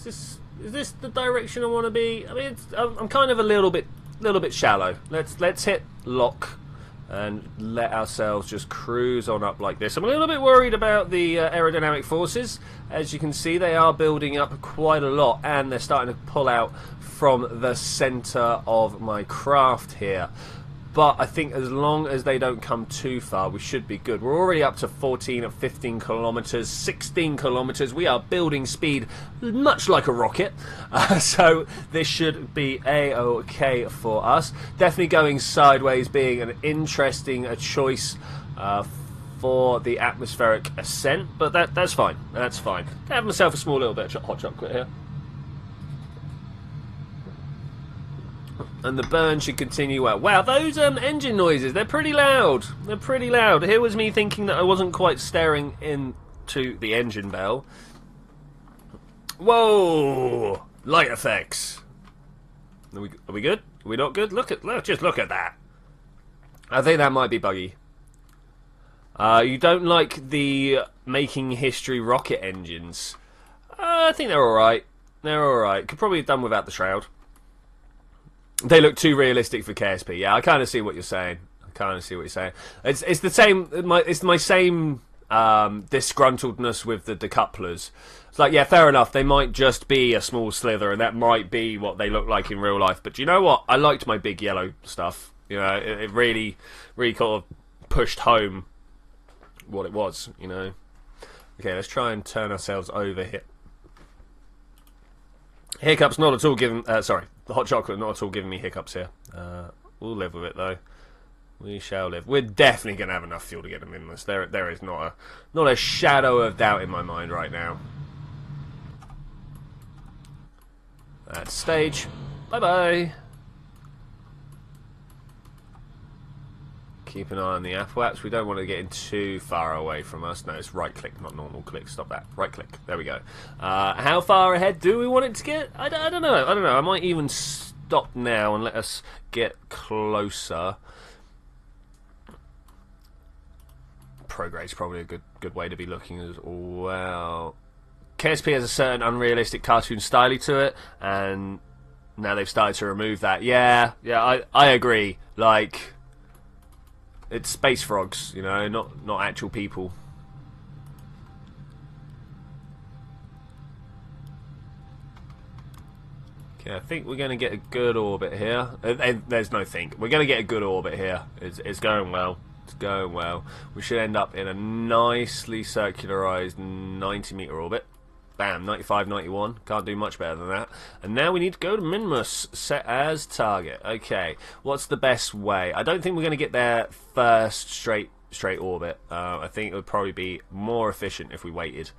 Is this the direction I want to be? I mean, I'm kind of a little bit shallow. Let's hit lock and let ourselves just cruise on up like this. I'm a little bit worried about the aerodynamic forces. As you can see, they are building up quite a lot, and they're starting to pull out from the center of my craft here. But I think as long as they don't come too far, we should be good. We're already up to 14 or 15 kilometers, 16 kilometers. We are building speed much like a rocket. So this should be a-okay for us. Definitely going sideways being an interesting choice for the atmospheric ascent. But that's fine. That's fine. I have myself a small little bit of hot chocolate here. And the burn should continue well. Wow, those engine noises, they're pretty loud. They're pretty loud. Here was me thinking that I wasn't quite staring into the engine bell. Whoa! Light effects. Are we good? Are we not good? Just look at that. I think that might be buggy. You don't like the making history rocket engines? I think they're alright. They're alright. Could probably have done without the shroud. They look too realistic for KSP. Yeah, I kind of see what you're saying. It's the same. It's my same disgruntledness with the decouplers. It's like, yeah, fair enough. They might just be a small slither, and that might be what they look like in real life. But do you know what? I liked my big yellow stuff. You know, it really kind of pushed home what it was. You know. Okay, let's try and turn ourselves over here. Hiccups not at all giving... sorry, the hot chocolate not at all giving me hiccups here. We'll live with it, though. We shall live. We're definitely going to have enough fuel to get them in this. There is not a shadow of doubt in my mind right now. That's stage. Bye-bye. Keep an eye on the apps. We don't want to get in too far away from us. No, it's right click, not normal click. Stop that. Right click. There we go. How far ahead do we want it to get? I don't know. I might even stop now and let us get closer. Prograde's probably a good way to be looking as well. KSP has a certain unrealistic cartoon style to it, and now they've started to remove that. Yeah, I agree. Like, it's space frogs, you know, not actual people. Okay, I think we're going to get a good orbit here. There's no think. We're going to get a good orbit here. It's going well. It's going well. We should end up in a nicely circularized 90-meter orbit. Bam, 95, 91. Can't do much better than that. And now we need to go to Minmus, set as target. Okay, what's the best way? I don't think we're going to get there first straight orbit. I think it would probably be more efficient if we waited.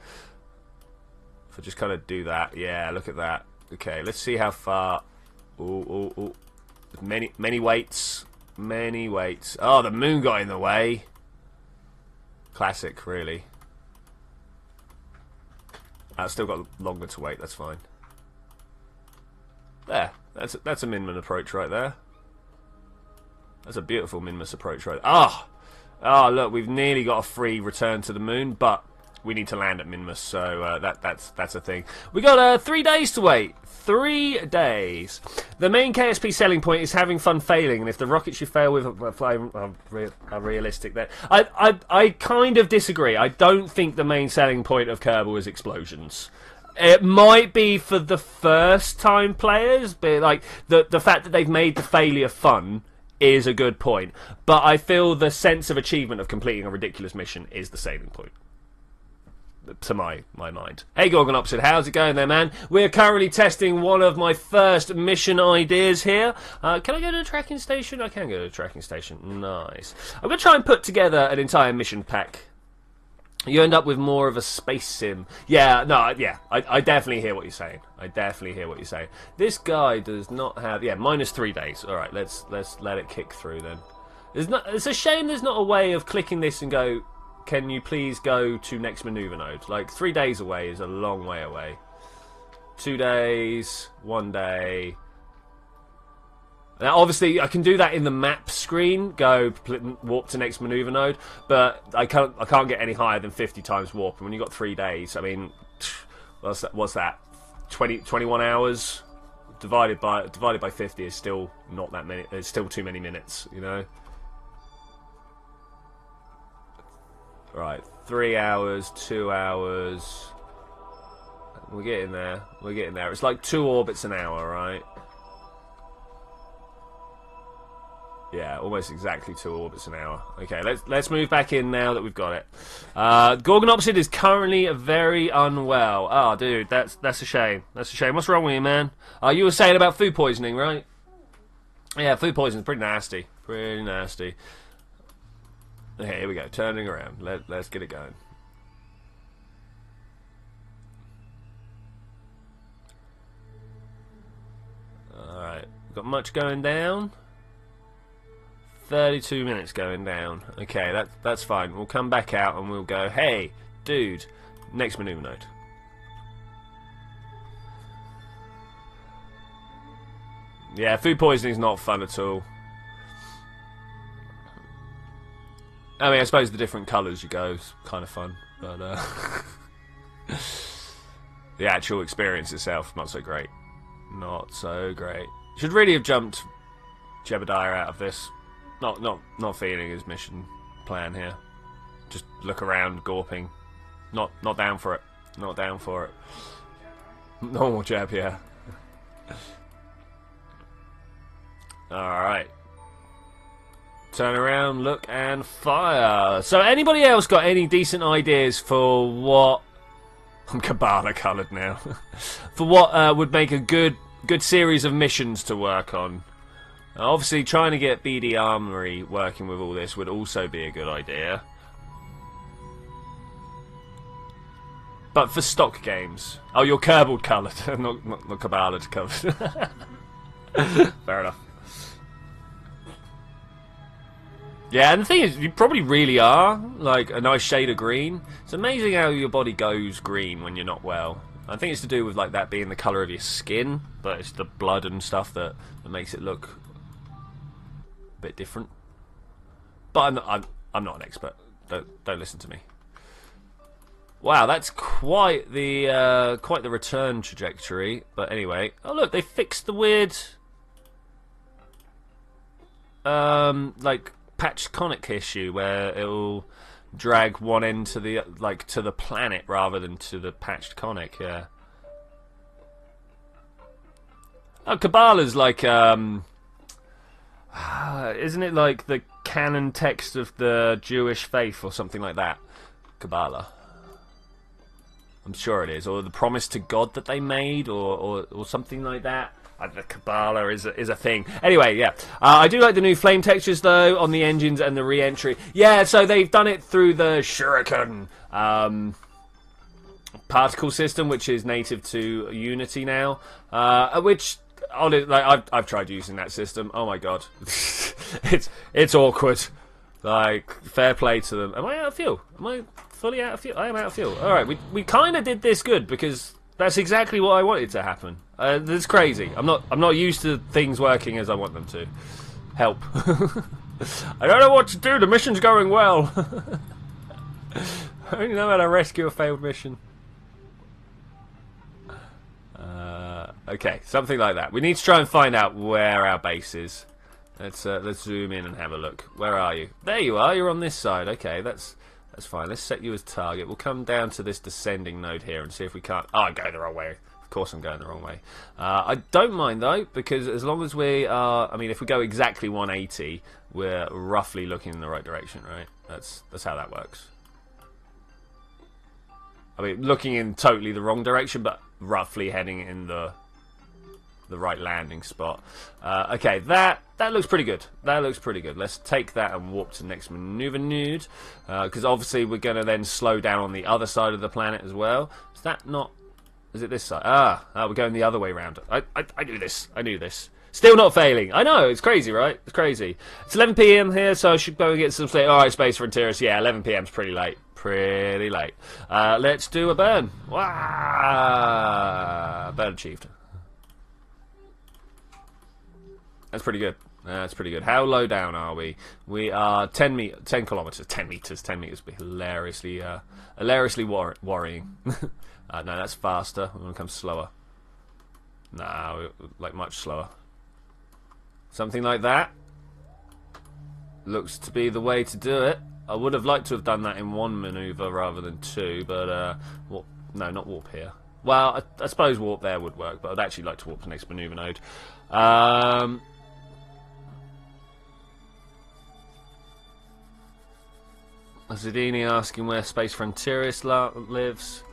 If I just kind of do that. Yeah, look at that. Okay, let's see how far. Ooh. Many weights. Many weights. Oh, the moon got in the way. Classic, really. I've still got longer to wait, that's fine. There. That's a Minmus approach right there. That's a beautiful Minmus approach right there. Oh, look, we've nearly got a free return to the moon, but we need to land at Minmus, so that's a thing. We got 3 days to wait. 3 days. The main KSP selling point is having fun failing, and if the rockets you fail with are realistic, then I kind of disagree. I don't think the main selling point of Kerbal is explosions. It might be for the first time players, but like the fact that they've made the failure fun is a good point. But I feel the sense of achievement of completing a ridiculous mission is the selling point. To my mind. Hey Gorgon Opposite, how's it going there, man? We're currently testing one of my first mission ideas here. Can I go to the tracking station? I can go to the tracking station. Nice. I'm going to try and put together an entire mission pack. You end up with more of a space sim. Yeah, no, yeah. I definitely hear what you're saying. I definitely hear what you're saying. This guy does not have... Yeah, -3 days. Alright, let's let it kick through then. It's a shame there's not a way of clicking this and go... Can you please go to next maneuver node? Like, 3 days away is a long way away. 2 days, 1 day. Now, obviously, I can do that in the map screen. Go warp to next maneuver node, but I can't get any higher than 50 times warp. And when you got 3 days, I mean, what's that? 21 hours divided by 50 is still not that many. It's still too many minutes, you know. Right, 3 hours, 2 hours. We're getting there. We're getting there. It's like 2 orbits an hour, right? Yeah, almost exactly 2 orbits an hour. Okay, let's move back in now that we've got it. Gorgon Opposite is currently very unwell. Oh, dude, that's a shame. That's a shame. What's wrong with you, man? You were saying about food poisoning, right? Yeah, food poisoning is pretty nasty. Pretty nasty. Okay, here we go. Turning around. Let's get it going. Alright. Got much going down? 32 minutes going down. Okay, that's fine. We'll come back out and we'll go, hey, dude, next maneuver node. Yeah, food poisoning is not fun at all. I mean, I suppose the different colours you go is kind of fun, but the actual experience itself, not so great. Not so great. Should really have jumped Jebediah out of this. Not feeling his mission plan here. Just look around, gawping. Not down for it. Not down for it. Normal Jeb, yeah. Alright. Turn around, look, and fire. So anybody else got any decent ideas for what... I'm Kabbalah coloured now. For what would make a good series of missions to work on? Obviously, trying to get BD Armory working with all this would also be a good idea. But for stock games... Oh, you're Kerbal coloured, not Kabbalah coloured. Fair enough. Yeah, and the thing is, you probably really are, like, a nice shade of green. It's amazing how your body goes green when you're not well. I think it's to do with, like, that being the colour of your skin, but it's the blood and stuff that makes it look a bit different. But I'm not an expert. Don't listen to me. Wow, that's quite the return trajectory. But anyway, oh look, they fixed the weird like patched conic issue where it'll drag one end to the to the planet rather than to the patched conic. Yeah. Oh, Kerbal like isn't it like the canon text of the Jewish faith or something like that? Kerbal. I'm sure it is, or the promise to God that they made, or something like that. The Kerbal is a thing. Anyway, yeah. I do like the new flame textures, though, on the engines and the re-entry. Yeah, so they've done it through the Shuriken particle system, which is native to Unity now. Which, I've tried using that system. Oh, my God. it's awkward. Like, fair play to them. Am I out of fuel? Am I fully out of fuel? I am out of fuel. Alright, we kind of did this good, because that's exactly what I wanted to happen. This is crazy. I'm not used to things working as I want them to. Help. I don't know what to do. The mission's going well. I only know how to rescue a failed mission. Okay, something like that. We need to try and find out where our base is. Let's zoom in and have a look. Where are you? There you are. You're on this side. Okay, that's fine. Let's set you as target. We'll come down to this descending node here and see if we can't... Oh, I'm going the wrong way. Of course I'm going the wrong way. I don't mind, though, because as long as we are... I mean, if we go exactly 180, we're roughly looking in the right direction, right? That's how that works. I mean, looking in totally the wrong direction, but roughly heading in the right landing spot. Okay, that looks pretty good. That looks pretty good. Let's take that and warp to the next maneuver node, because obviously we're going to then slow down on the other side of the planet as well. Is that not... Is it this side? We're going the other way round. I knew this. I knew this. Still not failing. I know, it's crazy, right? It's crazy. It's 11 PM here, so I should go and get some sleep. Alright, Space Frontiers. Yeah, 11 PM's pretty late. Pretty late. Let's do a burn. Wow! Burn achieved. That's pretty good. That's pretty good. How low down are we? We are 10 kilometers. 10 meters. 10 meters would be hilariously worrying. No, that's faster. We're going to come slower. No, like much slower. Something like that. Looks to be the way to do it. I would have liked to have done that in one maneuver rather than two, but warp, no, not warp here. Well, I suppose warp there would work, but I'd actually like to warp to the next maneuver node. Zadini asking where Space Frontiers lives.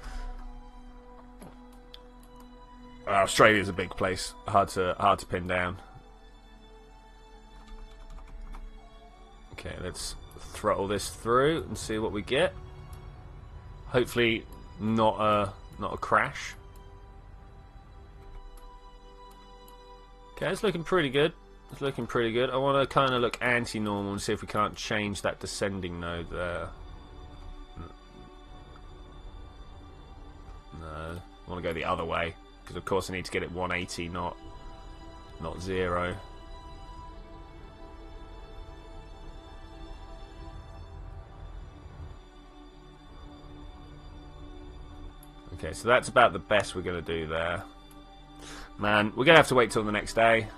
Australia's a big place, hard to pin down. Okay, let's throttle this through and see what we get. Hopefully, not a crash. Okay, it's looking pretty good. It's looking pretty good. I want to kind of look anti-normal and see if we can't change that descending node there. No, I want to go the other way. Because of course I need to get it 180, not 0. Okay, so that's about the best we're going to do there. Man, we're going to have to wait till the next day.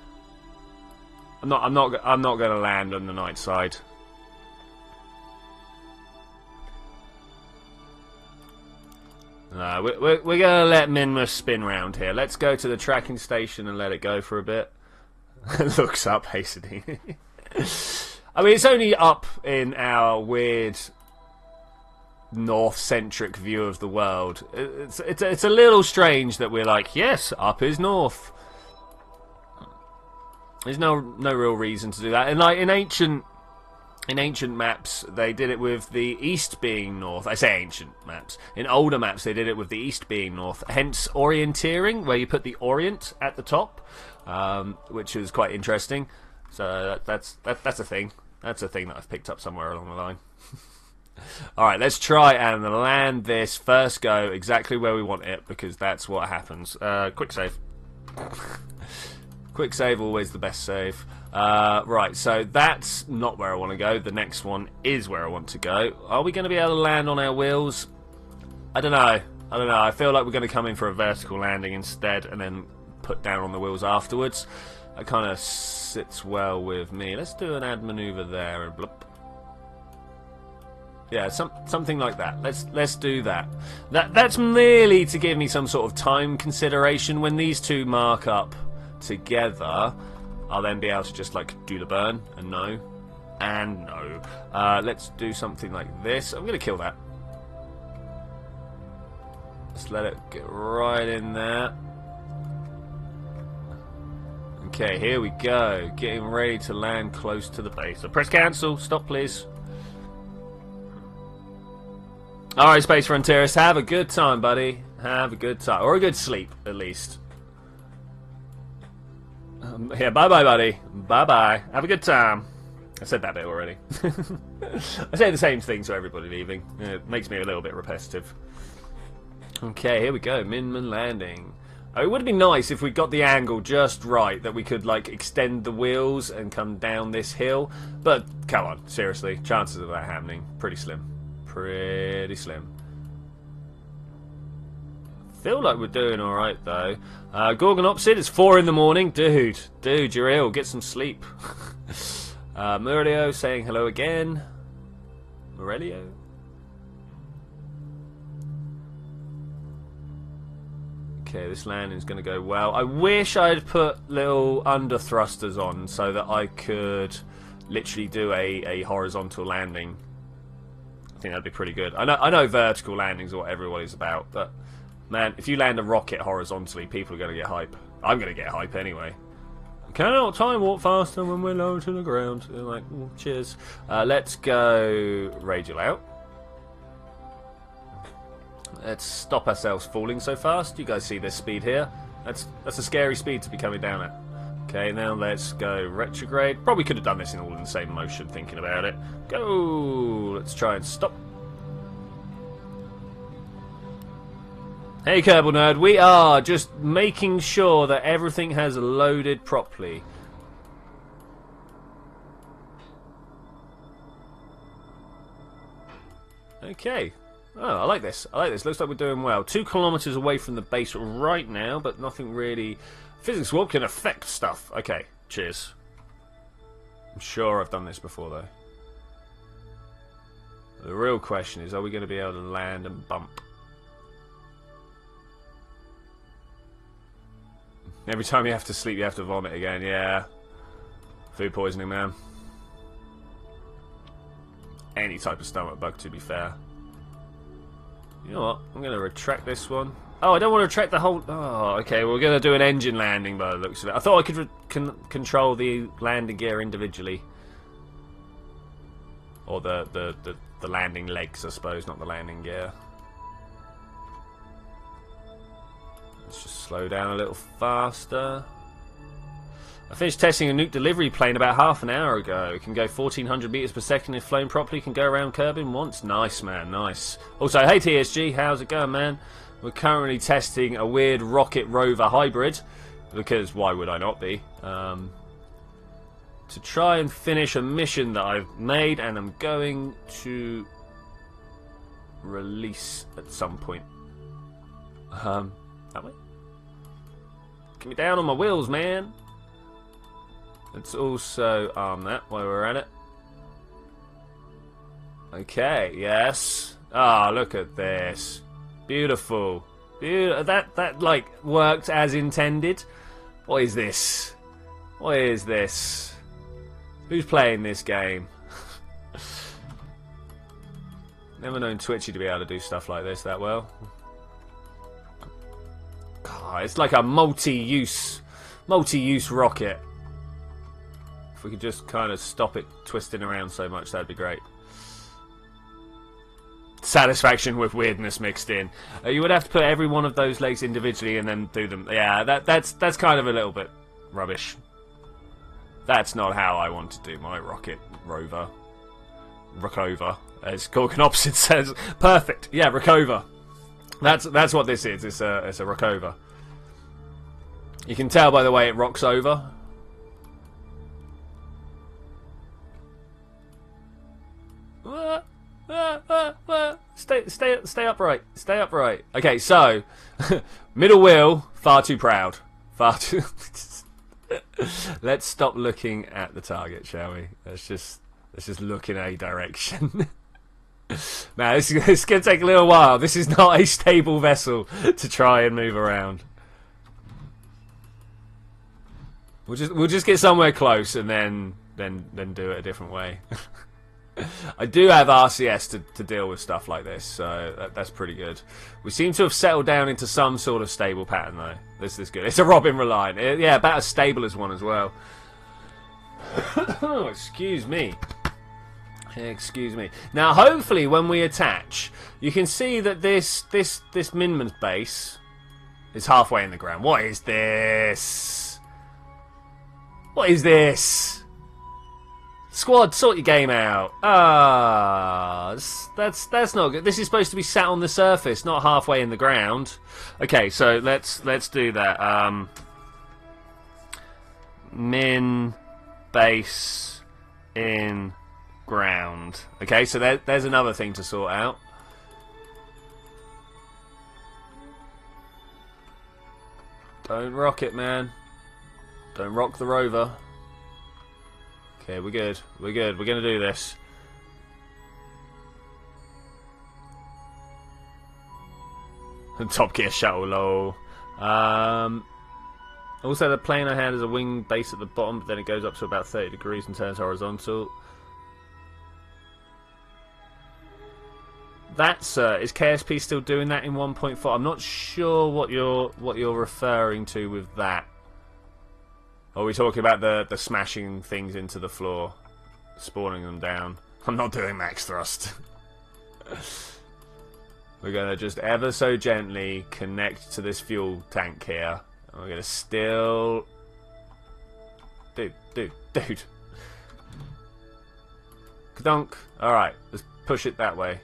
I'm not going to land on the night side. No, we're going to let Minmus spin round here. Let's go to the tracking station and let it go for a bit. Looks up, hastily. I mean, it's only up in our weird north-centric view of the world. It's a little strange that we're like, yes, up is north. There's no real reason to do that. And like in ancient maps, they did it with the east being north. I say ancient maps. In older maps, they did it with the east being north. Hence orienteering, where you put the orient at the top, which is quite interesting. So that's a thing. That's a thing that I've picked up somewhere along the line. Alright, let's try and land this first go exactly where we want it, because that's what happens. Quick save. Quick save, always the best save. Right, so that's not where I want to go. The next one is where I want to go. Are we going to be able to land on our wheels? I don't know. I feel like we're going to come in for a vertical landing instead and then put down on the wheels afterwards. That kind of sits well with me. Let's do an add maneuver there and blip. Yeah, something like that. Let's do that. That's merely to give me some sort of time consideration. When these two mark up together, I'll then be able to just like do the burn and no. And no. Let's do something like this. I'm going to kill that. Just let it get right in there. Okay, here we go. Getting ready to land close to the base. So press cancel. Stop, please. Alright, Space Frontierist. Have a good time, buddy. Have a good time. Or a good sleep, at least. Yeah, bye-bye, buddy. Bye-bye. Have a good time. I said that bit already. I say the same thing to everybody leaving. It makes me a little bit repetitive. Okay, here we go. Minman landing. Oh, it would be nice if we got the angle just right, that we could like extend the wheels and come down this hill. But come on, seriously, chances of that happening pretty slim. Pretty slim. Feel like we're doing all right though. Gorgon Opsid, it's 4 in the morning, dude, you're ill. Get some sleep. Murillo saying hello again. Murillo. Okay, this landing's going to go well. I wish I'd put little under thrusters on so that I could literally do a horizontal landing. I think that'd be pretty good. I know vertical landings are what everybody's about, but man, if you land a rocket horizontally, people are going to get hype. I'm going to get hype anyway. Cannot time warp faster when we're low to the ground. They're like, cheers. Let's go radial out. Let's stop ourselves falling so fast. You guys see this speed here? That's a scary speed to be coming down at. Okay, now let's go retrograde. Probably could have done this in all in the same motion, thinking about it. Go! Let's try and stop. Hey, Kerbal Nerd. We are just making sure that everything has loaded properly. Okay. Oh, I like this. I like this. Looks like we're doing well. 2 kilometers away from the base right now, but nothing really. Physics warp can affect stuff. Okay, cheers. I'm sure I've done this before, though. The real question is, are we going to be able to land and bump? Every time you have to sleep, you have to vomit again. Yeah. Food poisoning, man. Any type of stomach bug, to be fair. You know what? I'm going to retract this one. Oh, I don't want to retract the whole... Oh, okay. We're going to do an engine landing by the looks of it. I thought I could control the landing gear individually. Or the landing legs, I suppose, not the landing gear. Let's just slow down a little faster. I finished testing a nuke delivery plane about half an hour ago. It can go 1400 meters per second if flown properly. Can go around Kerbin once. Nice, man, nice. Also, hey TSG, how's it going, man? We're currently testing a weird rocket rover hybrid, because why would I not be? To try and finish a mission that I've made, and I'm going to release at some point. That way? Get me down on my wheels, man. Let's also arm that while we're at it. Okay, yes. Ah, look at this. Beautiful. That like worked as intended. What is this? What is this? Who's playing this game? Never known Twitchi to be able to do stuff like this that well. God, it's like a multi-use rocket. If we could just kind of stop it twisting around so much, that'd be great. Satisfaction with weirdness mixed in. You would have to put every one of those legs individually and then do them. Yeah, that's kind of a little bit rubbish. That's not how I want to do my rocket rover. Rookover, as Gorgon Opposite says. Perfect. Yeah, Rookover. That's what this is. It's a rookover. You can tell by the way it rocks over. Stay upright. Stay upright. Okay, so middle wheel, far too proud. Far too. Let's stop looking at the target, shall we? Let's just look in a direction. Now, it's going to take a little while. This is not a stable vessel to try and move around. We'll just get somewhere close and then do it a different way. I do have RCS to deal with stuff like this, so that's pretty good. We seem to have settled down into some sort of stable pattern, though. This is good. It's a Robin Reliant. Yeah, about as stable as one as well. Oh, excuse me. Excuse me. Now, hopefully, when we attach, you can see that this Minman's base is halfway in the ground. What is this? What is this? Squad, sort your game out. That's not good. This is supposed to be sat on the surface, not halfway in the ground. Okay, so let's do that. Min base in ground. Okay, so there's another thing to sort out. Don't rock it, man. Don't rock the rover. Okay, we're good. We're good. We're going to do this. Top Gear shuttle, lol. Also, the plane I had is a wing base at the bottom, but then it goes up to about 30 degrees and turns horizontal. That's is KSP still doing that in 1.4? I'm not sure what you're referring to with that. Are we talking about the smashing things into the floor, spawning them down? I'm not doing max thrust. We're going to just ever so gently connect to this fuel tank here. And we're going to still... Dude. Kadunk. Alright, let's push it that way.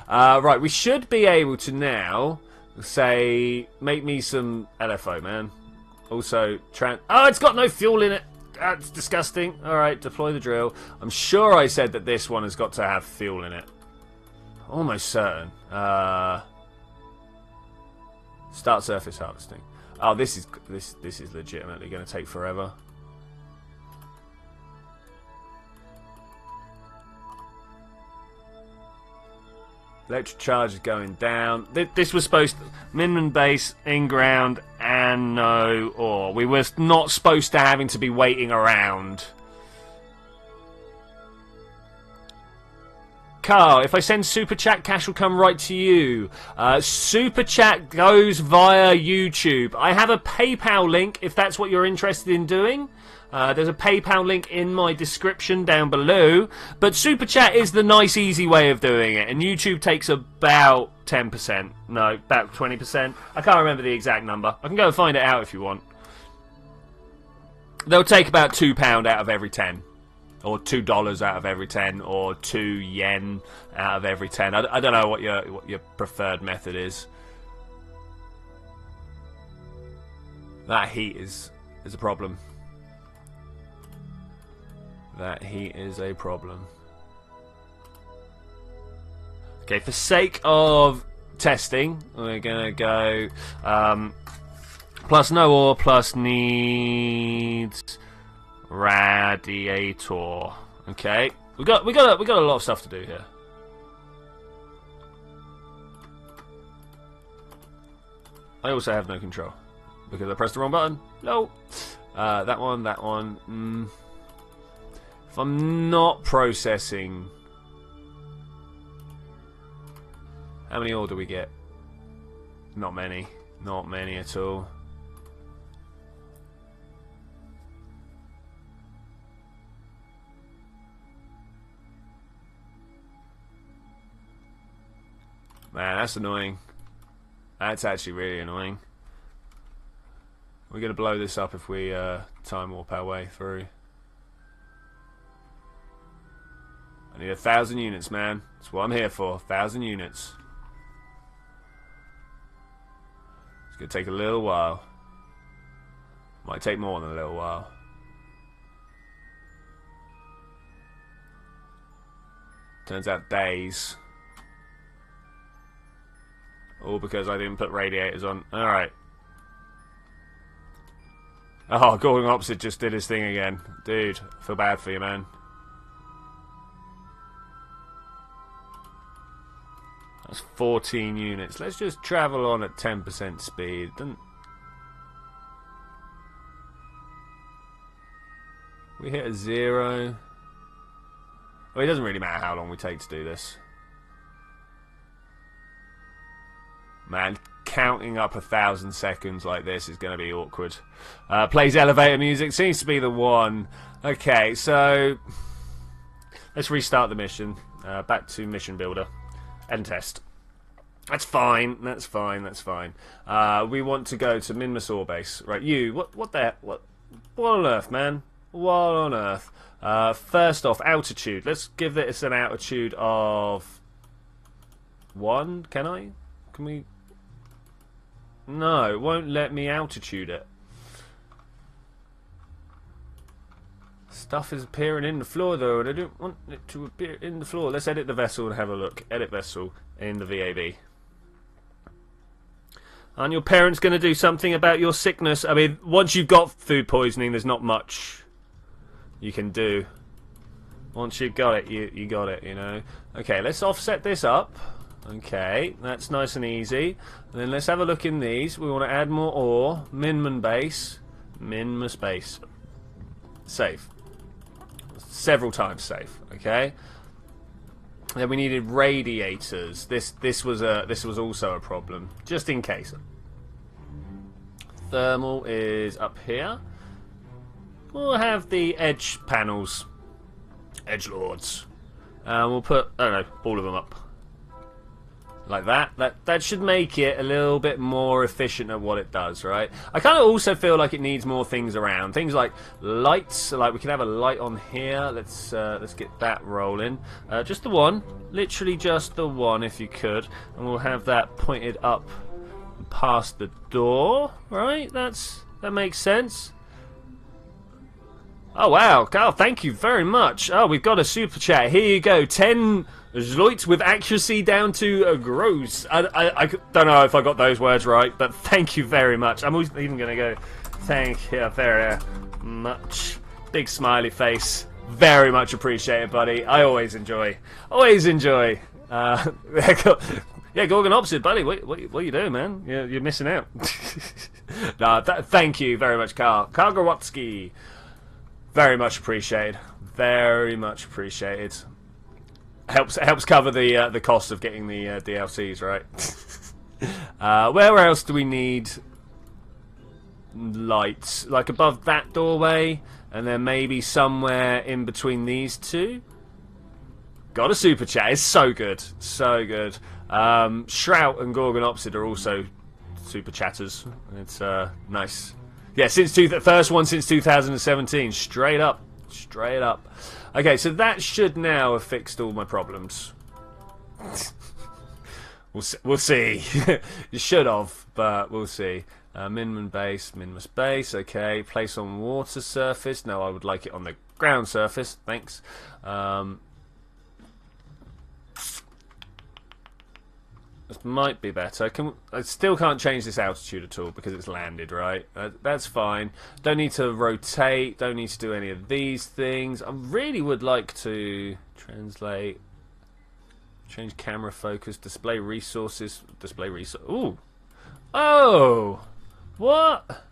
Right, we should be able to now say, make me some LFO, man. Also, oh, it's got no fuel in it. That's disgusting. Alright, deploy the drill. I'm sure I said that this one has got to have fuel in it. Almost certain. Start surface harvesting. Oh, this is legitimately going to take forever. Electric charge is going down. This was supposed to... Minimum base, in-ground, and no ore. We were not supposed to having to be waiting around. Carl, if I send Super Chat, cash will come right to you. Super Chat goes via YouTube. I have a PayPal link if that's what you're interested in doing. There's a PayPal link in my description down below. But Super Chat is the nice, easy way of doing it. And YouTube takes about 10%. No, about 20%. I can't remember the exact number. I can go and find it out if you want. They'll take about £2 out of every 10. Or $2 out of every 10. Or 2 yen out of every 10. I don't know what your preferred method is. That heat is a problem. That heat is a problem. Okay, for sake of testing, we're gonna go plus no ore, plus needs radiator. Okay, we got a lot of stuff to do here. I also have no control because I pressed the wrong button. No, that one. If I'm not processing, how many ore do we get? Not many. Not many at all. Man, that's annoying. That's actually really annoying. We're going to blow this up if we time warp our way through. I need 1,000 units, man. That's what I'm here for. 1,000 units. It's going to take a little while. Might take more than a little while. Turns out days. All because I didn't put radiators on. Alright. Oh, Gordon Opposite just did his thing again. Dude, I feel bad for you, man. That's 14 units. Let's just travel on at 10% speed. We hit a 0. Well, it doesn't really matter how long we take to do this. Man, counting up 1,000 seconds like this is going to be awkward. Plays elevator music. Seems to be the one. Okay, so let's restart the mission. Back to mission builder. End test. That's fine. That's fine. That's fine. We want to go to Minmus Ore Base. Right, you. What on earth, man? What on earth? First off, altitude. Let's give this an altitude of 1. Can I? Can we? No, it won't let me altitude it. Stuff is appearing in the floor though, and I don't want it to appear in the floor. Let's edit the vessel and have a look. Edit vessel in the VAB. Aren't your parents going to do something about your sickness? I mean, once you've got food poisoning, there's not much you can do. Once you've got it, you got it, you know. Okay, let's offset this up. Okay, that's nice and easy. And then let's have a look in these. We want to add more ore. Minmus base. Minmus base. Save. Several times save. Okay. Then we needed radiators. This was also a problem, just in case. Thermal is up here. We'll have the edge panels, edge lords. We'll put, I don't know, all of them up. Like that. That should make it a little bit more efficient at what it does, right? I kind of also feel like it needs more things around. Things like lights. Like we can have a light on here. Let's get that rolling. Just the one. Literally just the one, if you could. And we'll have that pointed up past the door. Right? That makes sense. Oh wow, Carl, thank you very much. Oh, we've got a super chat. Here you go. 10 Zloits with accuracy down to gross. I don't know if I got those words right, but thank you very much. I'm always even going to go, thank you very much. Big smiley face. Very much appreciated, buddy. I always enjoy. Always enjoy. Yeah, Gorgon Opposite, buddy. What are you doing, man? You're missing out. No, thank you very much, Carl. Carl Gorowski. Very much appreciated. Very much appreciated. Helps cover the cost of getting the DLCs, right? Where else do we need lights? Like above that doorway, and then maybe somewhere in between these two. Got a super chat. It's so good, so good. Shrout and Gorgon Opposite are also super chatters. It's nice. Yeah, first one since 2017. Straight up. Straight up. Okay, so that should now have fixed all my problems. We'll see. You should have, but we'll see. Minmus base. Okay, place on water surface. No, I would like it on the ground surface. Thanks. This might be better. I still can't change this altitude at all because it's landed, right? That's fine. Don't need to rotate. Don't need to do any of these things. I really would like to translate, change camera focus, display resources, Ooh. Oh. What?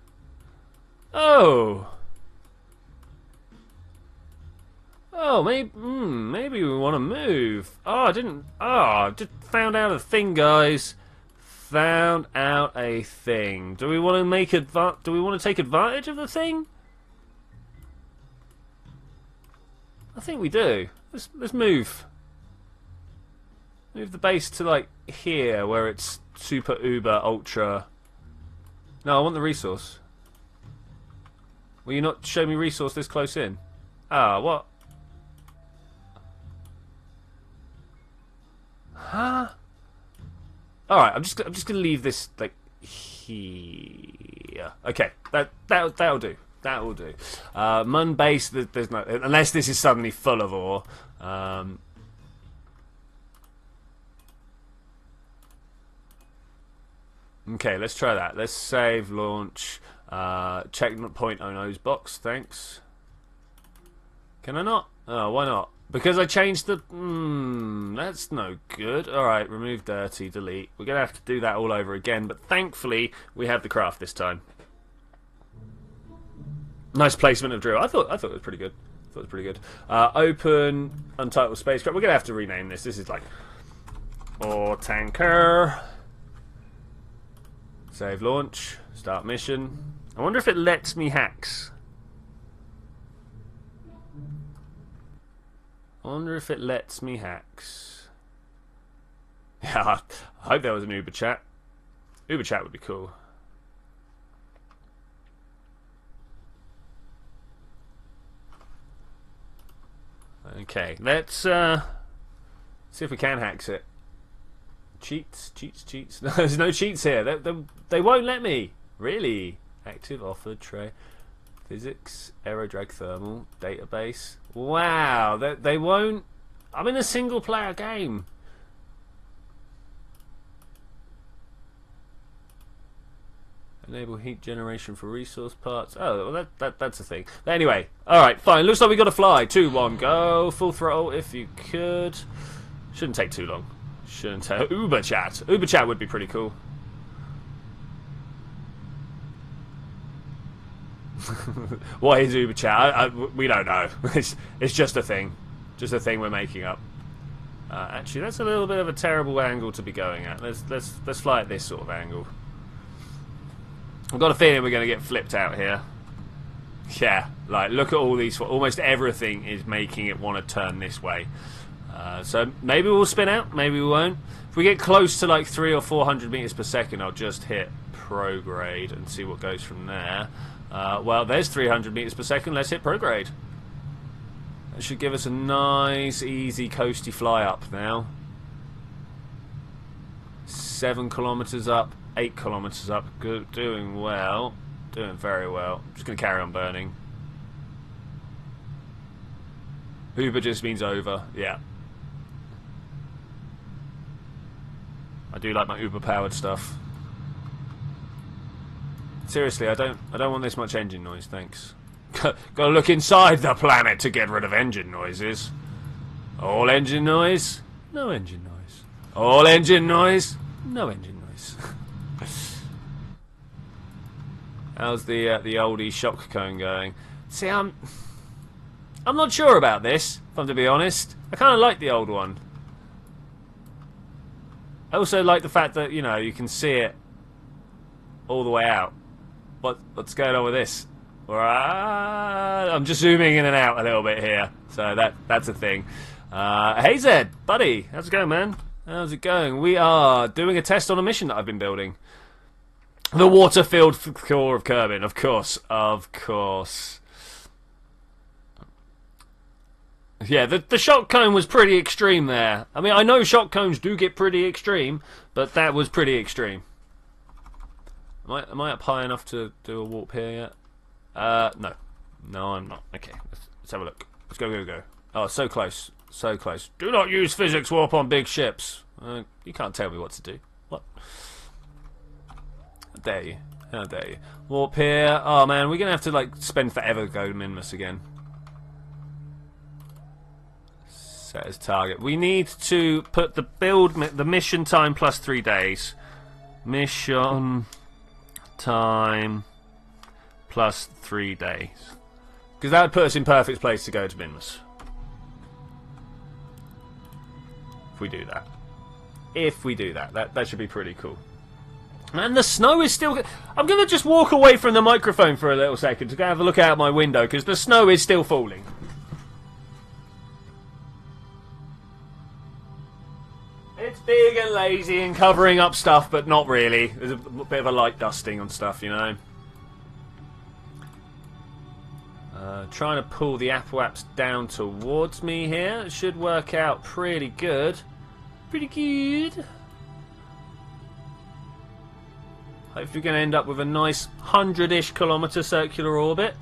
Oh. Oh, maybe we want to move. Oh, I just found out a thing, guys. Found out a thing. Do we want to take advantage of the thing? I think we do. Let's move. Move the base to like here, where it's super uber ultra. No, I want the resource. Will you not show me resource this close in? Ah, what? Huh? All right, I'm just gonna leave this like here. Okay, that'll do. That will do. Mun base. There's no, unless this is suddenly full of ore. Okay, let's try that. Let's save, launch, checkpoint Ono's box, thanks. Can I not? Oh, why not? Because I changed the... that's no good. Alright, remove dirty, delete. We're going to have to do that all over again, but thankfully we have the craft this time. Nice placement of drill. I thought it was pretty good. Open, untitled spacecraft. We're going to have to rename this. This is like... Or tanker. Save launch. Start mission. I wonder if it lets me hacks. Yeah, I hope there was an Uber chat. Uber chat would be cool. Okay, let's see if we can hacks it. Cheats. No, there's no cheats here. They won't let me. Really? Active offered tray. Physics, aero drag thermal, database. Wow, they won't. I'm in a single player game. Enable heat generation for resource parts. Oh, well, that's a thing. Anyway, alright, fine. Looks like we got to fly. 2, 1, go. Full throttle if you could. Shouldn't take too long. Shouldn't take. Uber chat. Uber chat would be pretty cool. What is Uber chat? We don't know. It's just a thing. Just a thing we're making up. Actually, that's a little bit of a terrible angle to be going at. Let's fly at this sort of angle. I've got a feeling we're going to get flipped out here. Yeah, like look at all these. Almost everything is making it want to turn this way. So maybe we'll spin out. Maybe we won't. If we get close to like 300 or 400 meters per second, I'll just hit prograde and see what goes from there. Well, there's 300 meters per second. Let's hit prograde. That should give us a nice, easy, coasty fly up now. 7 kilometers up, 8 kilometers up. Good, doing well. Doing very well. Just going to carry on burning. Uber just means over. Yeah. I do like my Uber-powered stuff. Seriously, I don't want this much engine noise, thanks. Gotta look inside the planet to get rid of engine noises. All engine noise, no engine noise. All engine noise, no engine noise. How's the oldie shock cone going? See, I'm not sure about this, if I'm to be honest. I kind of like the old one. I also like the fact that, you know, you can see it all the way out. What's going on with this? I'm just zooming in and out a little bit here, so that's a thing. Hey Zed, buddy, how's it going, man? How's it going? We are doing a test on a mission that I've been building. The water-filled core of Kerbal, of course. Yeah, the shock cone was pretty extreme there. I mean, I know shock cones do get pretty extreme, but that was pretty extreme. Am I up high enough to do a warp here yet? No. No, I'm not. Okay, let's have a look. Let's go. Oh, so close. So close. Do not use physics warp on big ships. You can't tell me what to do. What? How dare you? How dare you? Warp here. Oh, man, we're going to have to, like, spend forever to go to Minmus again. Set as target. We need to put the mission time plus 3 days. Mission time plus 3 days, because that would put us in perfect place to go to Minmus. If we do that, that should be pretty cool. And the snow is still... I'm going to just walk away from the microphone for a little second to go have a look out my window, because the snow is still falling. It's big and lazy and covering up stuff, but not really. There's a bit of a light dusting on stuff, you know. Trying to pull the Apple-apps down towards me here. It should work out pretty good. Hopefully we're going to end up with a nice 100-ish kilometre circular orbit.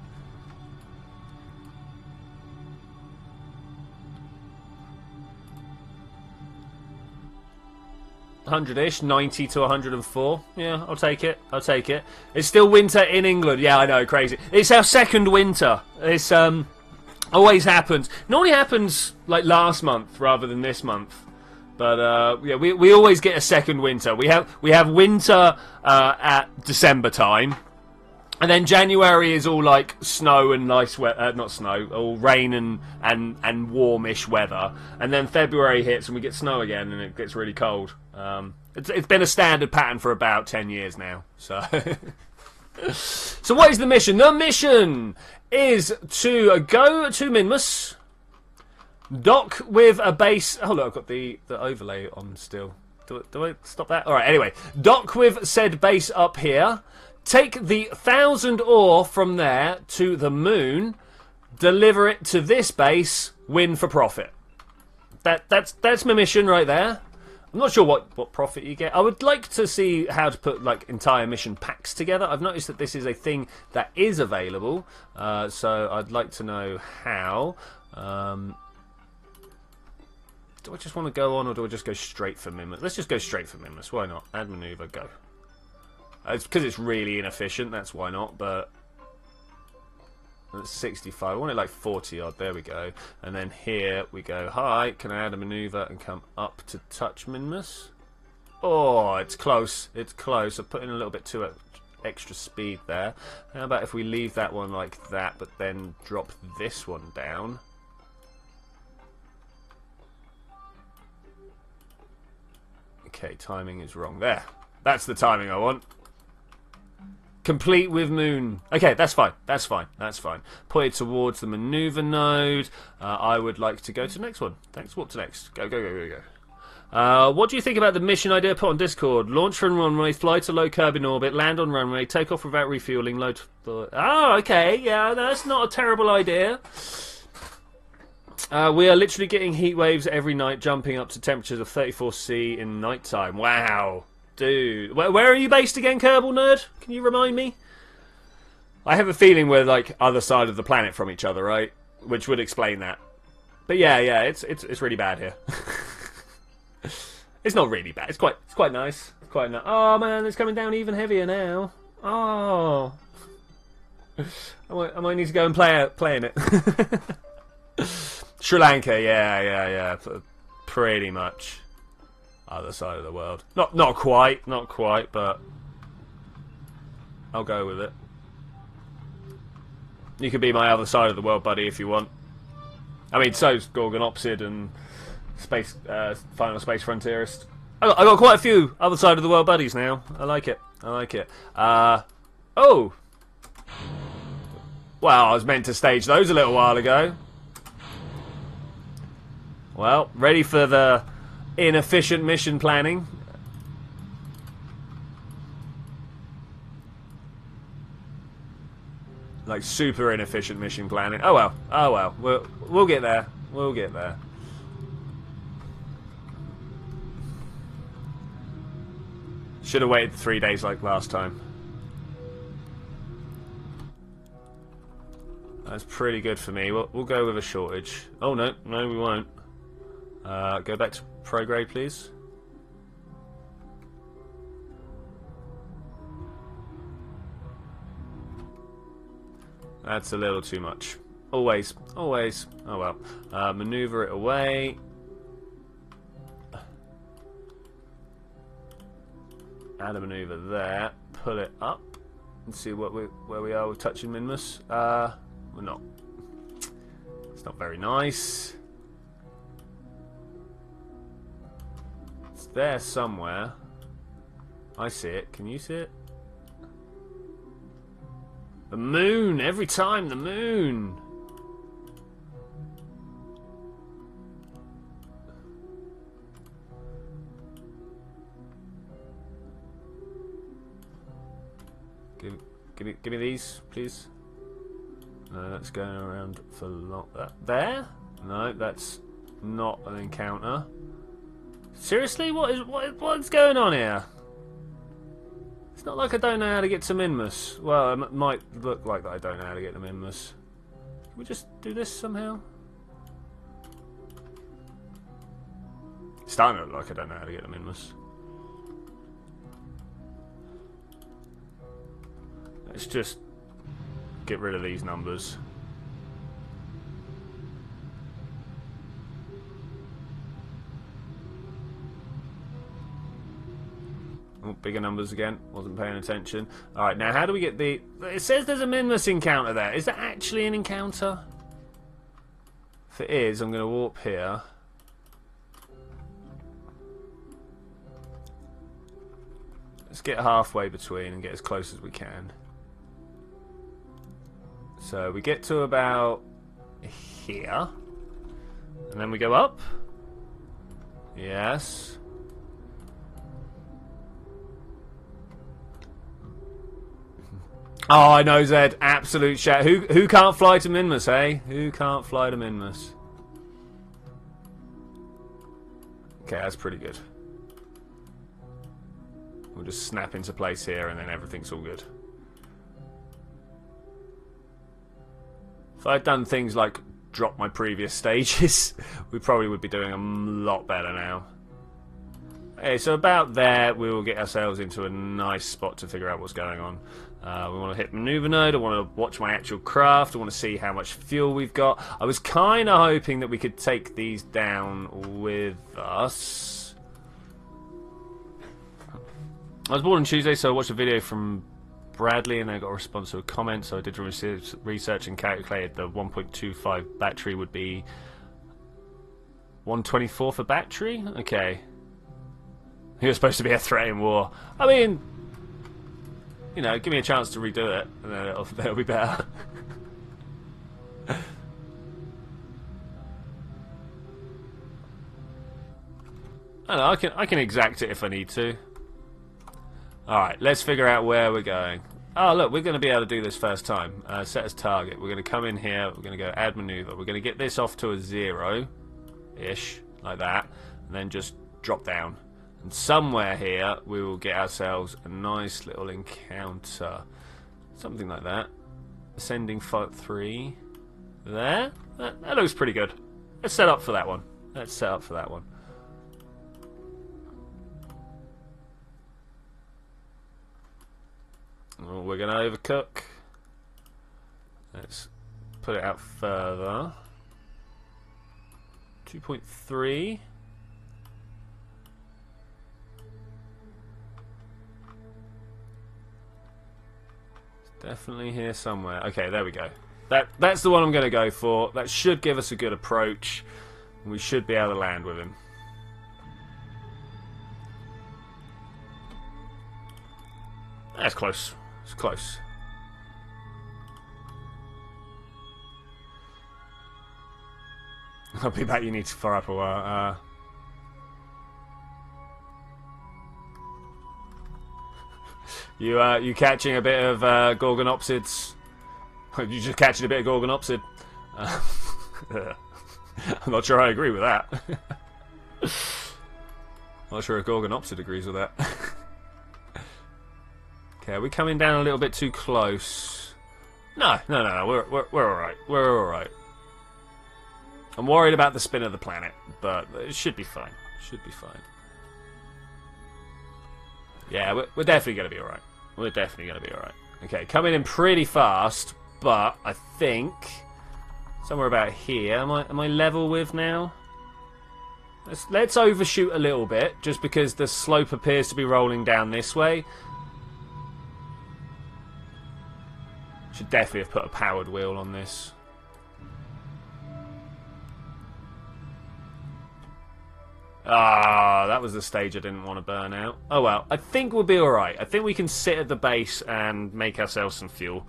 100-ish, 90 to 104. Yeah, I'll take it. I'll take it. It's still winter in England. Yeah, I know, crazy. It's our second winter. It's always happens. Normally happens like last month rather than this month. But yeah, we always get a second winter. We have winter at December time. And then January is all like snow and nice weather, not snow, all rain and warmish weather. And then February hits and we get snow again and it gets really cold. It's been a standard pattern for about 10 years now. So, so what is the mission? The mission is to go to Minmus, dock with a base. Oh look, I've got the overlay on still. Do I stop that? All right. Anyway, dock with said base up here. Take the 1,000 ore from there to the moon, deliver it to this base, win for profit. That's my mission right there. I'm not sure what profit you get. I would like to see how to put like entire mission packs together. I've noticed that this is a thing that is available, so I'd like to know how. Do I just want to go on, or do I just go straight for Minmus? Let's just go straight for Minmus. Why not? Add maneuver, go. It's because it's really inefficient, that's why not, but that's 65. I want it like 40 odd, there we go. And then here we go, hi, can I add a maneuver and come up to touch Minmus? Oh, it's close, it's close. I put in a little bit too extra speed there. How about if we leave that one like that, but then drop this one down? Okay, timing is wrong there. That's the timing I want. Complete with moon. Okay, that's fine. That's fine. That's fine. Put it towards the maneuver node. I would like to go to the next one. Thanks. What to next? Go, go, go, go, go. What do you think about the mission idea put on Discord? Launch from runway, fly to low curb in orbit, land on runway, take off without refueling, load... Oh, okay. Yeah, that's not a terrible idea. We are literally getting heat waves every night, jumping up to temperatures of 34°C in nighttime. Wow. Dude, where are you based again, Kerbal nerd? Can you remind me? I have a feeling we're like other side of the planet from each other, right? Which would explain that. But yeah, it's really bad here. It's not really bad. It's quite nice. It's quite nice. Oh man, it's coming down even heavier now. Oh, I might need to go and play in it. Sri Lanka, yeah, pretty much. Other side of the world. Not quite, but I'll go with it. You can be my other side of the world, buddy, if you want. I mean, so's Gorgonopsid and Space Final Space Frontierist. I got quite a few other side of the world buddies now. I like it. I like it. Oh! Well, I was meant to stage those a little while ago. Well, ready for the inefficient mission planning. Like super inefficient mission planning. Oh well. Oh well. We'll get there. We'll get there. Should have waited 3 days like last time. That's pretty good for me. We'll go with a shortage. Oh no, we won't. Go back to prograde, please. That's a little too much. Always. Oh well. Maneuver it away. Add a maneuver there. Pull it up and see where we are with touching Minmus. We're not. It's not very nice. It's there somewhere. I see it. Can you see it? The moon! Every time, the moon! Give me these, please. No, that's going around for long. There? No, that's not an encounter. Seriously, what's going on here? It's not like I don't know how to get to Minmus. Well, it might look like that I don't know how to get to Minmus. Can we just do this somehow? It's starting to look like I don't know how to get to Minmus. Let's just get rid of these numbers. Oh, bigger numbers again. Wasn't paying attention. Alright, now how do we get the... It says there's a Minmus encounter there. Is that actually an encounter? If it is, I'm going to warp here. Let's get halfway between and get as close as we can. So we get to about here. And then we go up. Yes. Oh, I know, Zed. Absolute shit. Who can't fly to Minmus, eh? Who can't fly to Minmus? Okay, that's pretty good. We'll just snap into place here and then everything's all good. If I'd done things like drop my previous stages, we probably would be doing a lot better now. Okay, so about there, we will get ourselves into a nice spot to figure out what's going on. We want to hit maneuver node. I want to watch my actual craft. I want to see how much fuel we've got. I was kind of hoping that we could take these down with us. I was born on Tuesday, so I watched a video from Bradley and I got a response to a comment. So I did research and calculated the 1.25 battery would be 124 for battery. Okay. He was supposed to be a threat in war. I mean, you know, give me a chance to redo it, and then it'll be better. I don't know, I can exact it if I need to. Alright, let's figure out where we're going. Oh, look, we're going to be able to do this first time. Set as target. We're going to come in here. We're going to go add maneuver. We're going to get this off to a 0-ish, like that, and then just drop down. And somewhere here, we will get ourselves a nice little encounter. Something like that. Ascending fight 3. There. That looks pretty good. Let's set up for that one. Let's set up for that one. Oh, we're going to overcook. Let's put it out further. 2.3. Definitely here somewhere. Okay, there we go. That's the one I'm going to go for. That should give us a good approach. We should be able to land with him. That's close. It's close. I'll be back. You need to fire up a while. You catching a bit of Gorgonopsids? You just catching a bit of Gorgonopsid? I'm not sure I agree with that. I'm not sure if Gorgonopsid agrees with that. Okay, are we coming down a little bit too close? No. We're all right. We're all right. I'm worried about the spin of the planet, but it should be fine. Should be fine. Yeah, we're definitely going to be alright. We're definitely going to be alright. Okay, coming in pretty fast, but I think somewhere about here. Am I level with now? Let's overshoot a little bit, just because the slope appears to be rolling down this way. Should definitely have put a powered wheel on this. Ah, that was the stage I didn't want to burn out. Oh well, I think we'll be alright. I think we can sit at the base and make ourselves some fuel.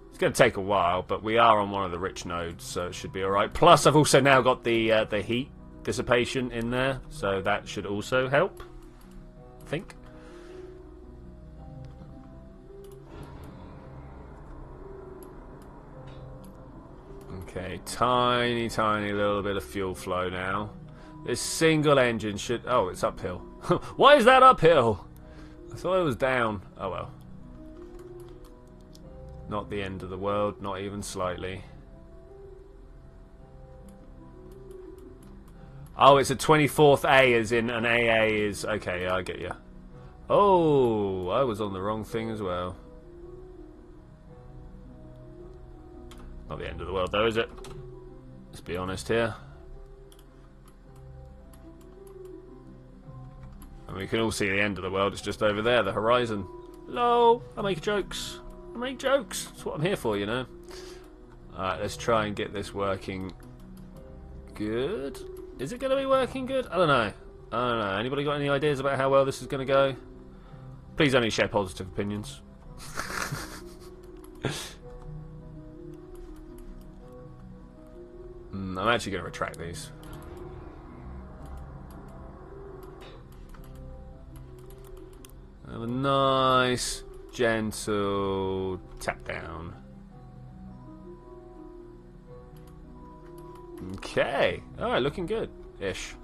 It's going to take a while, but we are on one of the rich nodes, so it should be alright. Plus, I've also now got the heat dissipation in there, so that should also help, I think. Okay, tiny little bit of fuel flow now. This single engine should... Oh, it's uphill. Why is that uphill? I thought it was down. Oh well. Not the end of the world, not even slightly. Oh, it's a 24th A as in an AA is... Okay, yeah, I get you. Oh, I was on the wrong thing as well. Not the end of the world, though, is it? Let's be honest here. And we can all see the end of the world. It's just over there, the horizon. Hello, I make jokes. I make jokes. That's what I'm here for, you know. Alright, let's try and get this working good. Is it going to be working good? I don't know. I don't know. Anybody got any ideas about how well this is going to go? Please only share positive opinions. I'm actually going to retract these. Have a nice, gentle tap down. Okay. Alright, looking good-ish.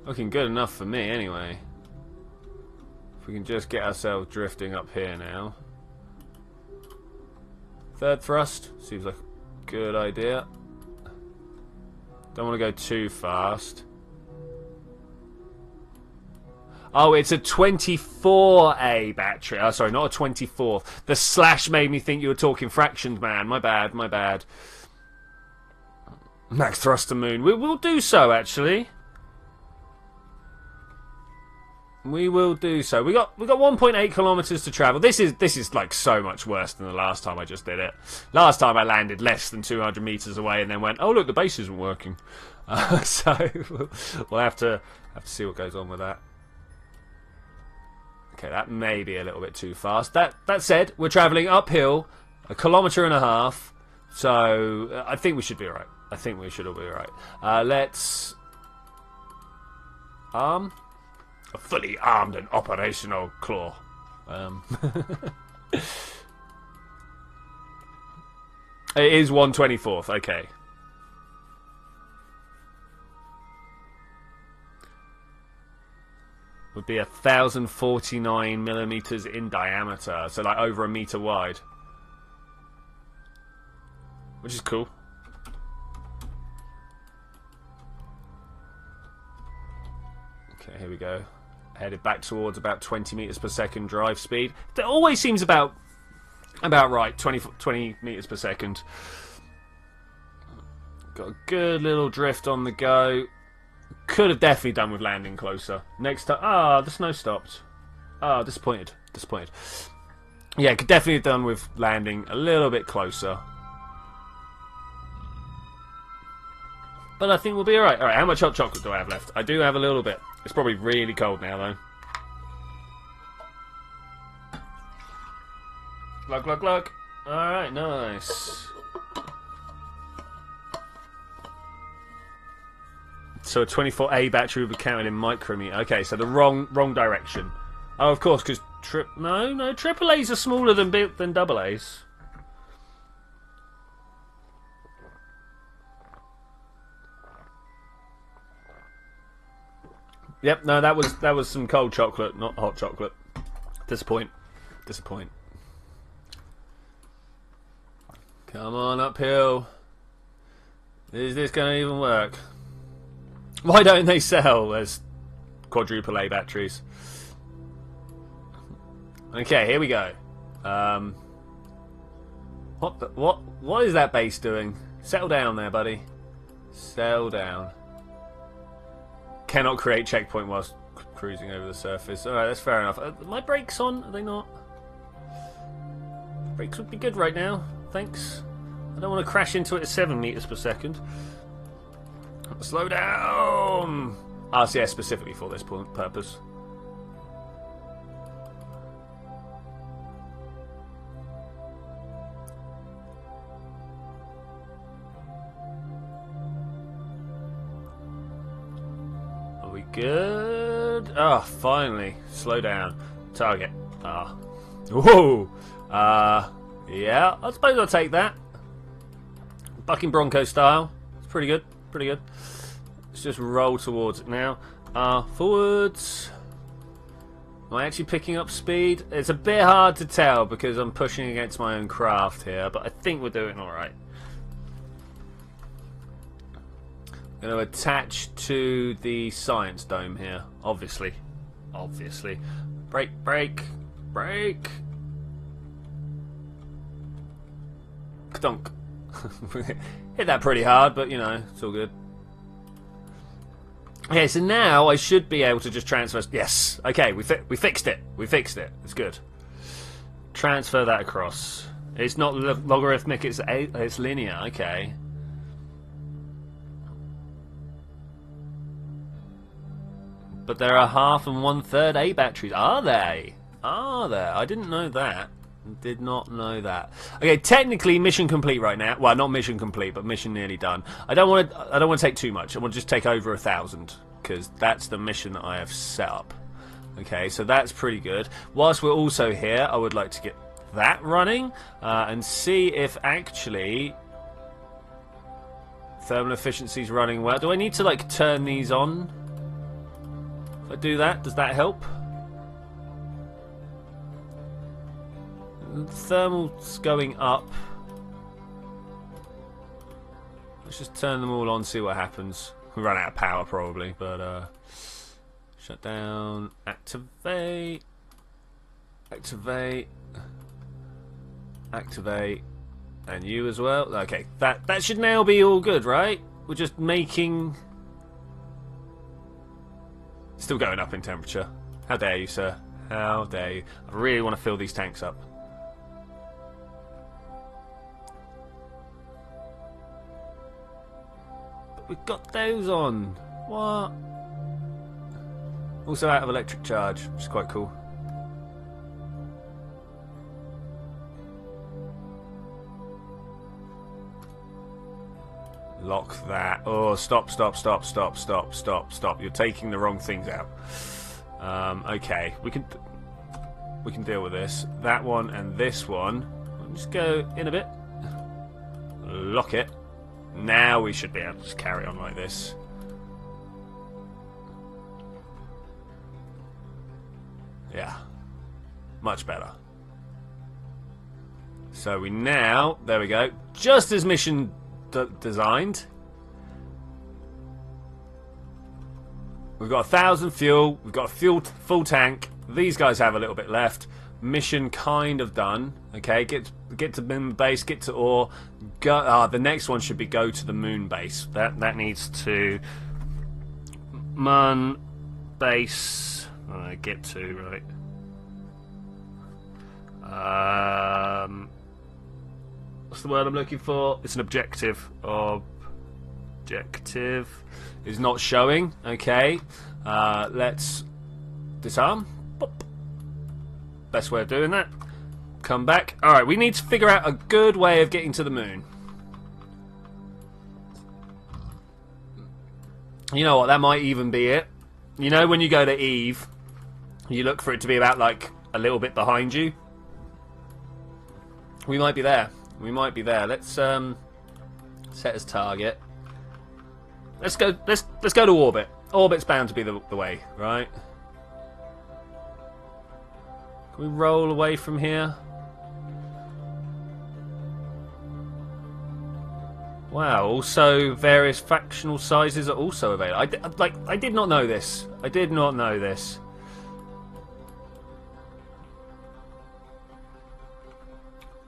Looking good enough for me, anyway. If we can just get ourselves drifting up here now. Third thrust. Seems like a good idea. Don't want to go too fast. Oh, it's a 24A battery. Oh, sorry, not a 24. The slash made me think you were talking fractions, man. My bad, my bad. Max thrust to moon. We will do so, actually. We will do so. We got 1.8 kilometers to travel. This is like so much worse than the last time I just did it. Last time I landed less than 200 meters away and then went, oh look, the base isn't working. So we'll have to see what goes on with that. Okay, that may be a little bit too fast. That said, we're travelling uphill, 1.5 kilometers. So I think we should be alright. I think we should all be alright. Let's a fully armed and operational claw. It is 1/24th. Okay. Would be 1,049 millimeters in diameter, so like over a meter wide, which is cool. Okay, here we go. Headed back towards about 20 meters per second drive speed. That always seems about right. 20 meters per second. Got a good little drift on the go. Could have definitely done with landing closer. Next time. Ah, the snow stopped. Ah, disappointed. Disappointed. Yeah, could definitely have done with landing a little bit closer. But I think we'll be alright. Alright, how much hot chocolate do I have left? I do have a little bit. It's probably really cold now, though. Glug, glug, glug. Alright, nice. So a 24A battery will be counted in micrometer. Okay, so the wrong direction. Oh, of course, because no, triple A's are smaller than double A's. Yep, no, that was some cold chocolate, not hot chocolate. Disappoint. Come on, uphill. Is this going to even work? Why don't they sell as quadruple A batteries? Okay, here we go. What is that base doing? Settle down there, buddy. Settle down. Cannot create checkpoint whilst cruising over the surface. Alright, that's fair enough. Are my brakes on? Are they not? Brakes would be good right now. Thanks. I don't want to crash into it at 7 meters per second. Slow down! RCS specifically for this purpose. Are we good? Oh, finally. Slow down. Target. Ah. Whoa! Yeah, I suppose I'll take that. Bucking Bronco style. It's pretty good. Pretty good. Let's just roll towards it now. Forwards. Am I actually picking up speed? It's a bit hard to tell because I'm pushing against my own craft here, but I think we're doing alright. Going to attach to the science dome here. Obviously. Brake. Donk, donk. Hit that pretty hard, but, you know, it's all good. Okay, so now I should be able to just transfer... Yes, okay, we fixed it. We fixed it. It's good. Transfer that across. It's not logarithmic, it's linear. Okay. But there are 1/2 and 1/3 A batteries. Are they? Are there? I didn't know that. Did not know that. Okay, technically mission complete right now. Well, not mission complete, but mission nearly done. I don't want to take too much. I want to just take over 1,000 because that's the mission that I have set up. Okay, so that's pretty good. Whilst we're also here, I would like to get that running and see if actually thermal efficiency is running well. Do I need to like turn these on? If I do that, does that help? Thermal's going up. Let's just turn them all on, see what happens. We run out of power probably, but shut down, activate, activate, activate, and you as well. Okay, that should now be all good, right? We're just making... Still going up in temperature. How dare you, sir? How dare you? I really want to fill these tanks up. We've got those on. What? Also out of electric charge, which is quite cool. Lock that. Oh, stop, stop, stop, stop, stop, stop, stop. You're taking the wrong things out. Okay, we can deal with this. That one and this one. Just go in a bit. Lock it. Now we should be able to just carry on like this. Yeah. Much better. So we now... There we go. Just as mission designed. We've got 1,000 fuel. We've got a full tank. These guys have a little bit left. Mission kind of done. Okay, get to moon base, get to ore. Go. The next one should be go to the moon base. That needs to moon base. Get to right. What's the word I'm looking for? It's an objective. Objective is not showing. Okay. Let's disarm. Pop. Best way of doing that. Come back. Alright, we need to figure out a good way of getting to the moon. You know what, that might even be it. You know when you go to Eve, you look for it to be about like a little bit behind you? We might be there. We might be there. Let's set as target. Let's go to orbit. Orbit's bound to be the way, right? Can we roll away from here? Wow, also various factional sizes are also available. I did not know this. I did not know this.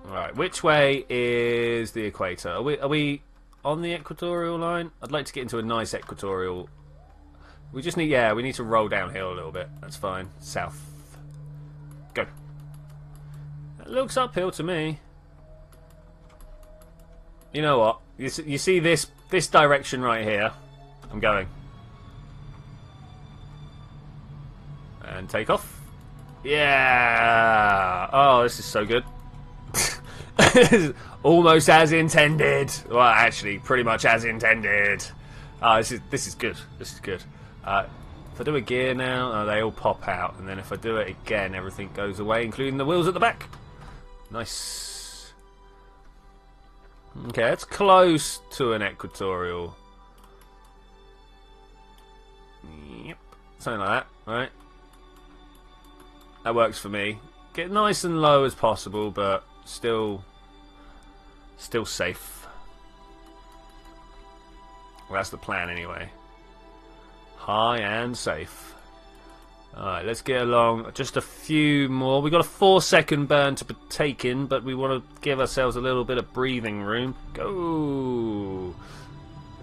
Alright, which way is the equator? Are we on the equatorial line? I'd like to get into a nice equatorial. We just need, we need to roll downhill a little bit. That's fine. South. Go. That looks uphill to me. You know what? You see this direction right here? I'm going. And take off. Yeah! Oh, this is so good. Almost as intended. Well, actually, pretty much as intended. This is good. This is good. If I do a gear now, they all pop out. And then if I do it again, everything goes away, including the wheels at the back. Nice. Okay, that's close to an equatorial. Yep. Something like that, right? That works for me. Get nice and low as possible, but still safe. Well, that's the plan anyway. High and safe. Alright, let's get along. Just a few more. We've got a 4-second burn to take in, but we want to give ourselves a little bit of breathing room. Go!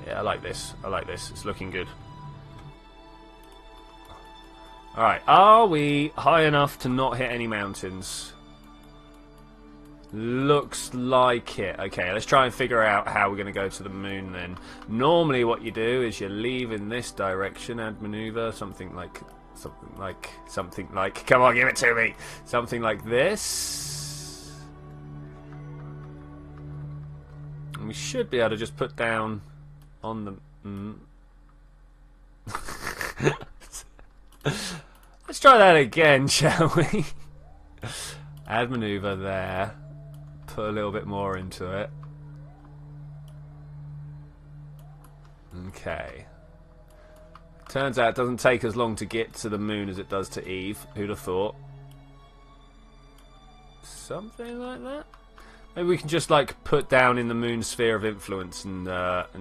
Yeah, I like this. I like this. It's looking good. Alright, are we high enough to not hit any mountains? Looks like it. Okay, let's try and figure out how we're going to go to the moon then. Normally what you do is you leave in this direction, add maneuver, something like, come on, give it to me. Something like this. And we should be able to just put down on the... Let's try that again, shall we? Add maneuver there. Put a little bit more into it. Okay. Turns out it doesn't take as long to get to the moon as it does to Eve. Who'd have thought? Something like that? Maybe we can just like put down in the moon sphere of influence and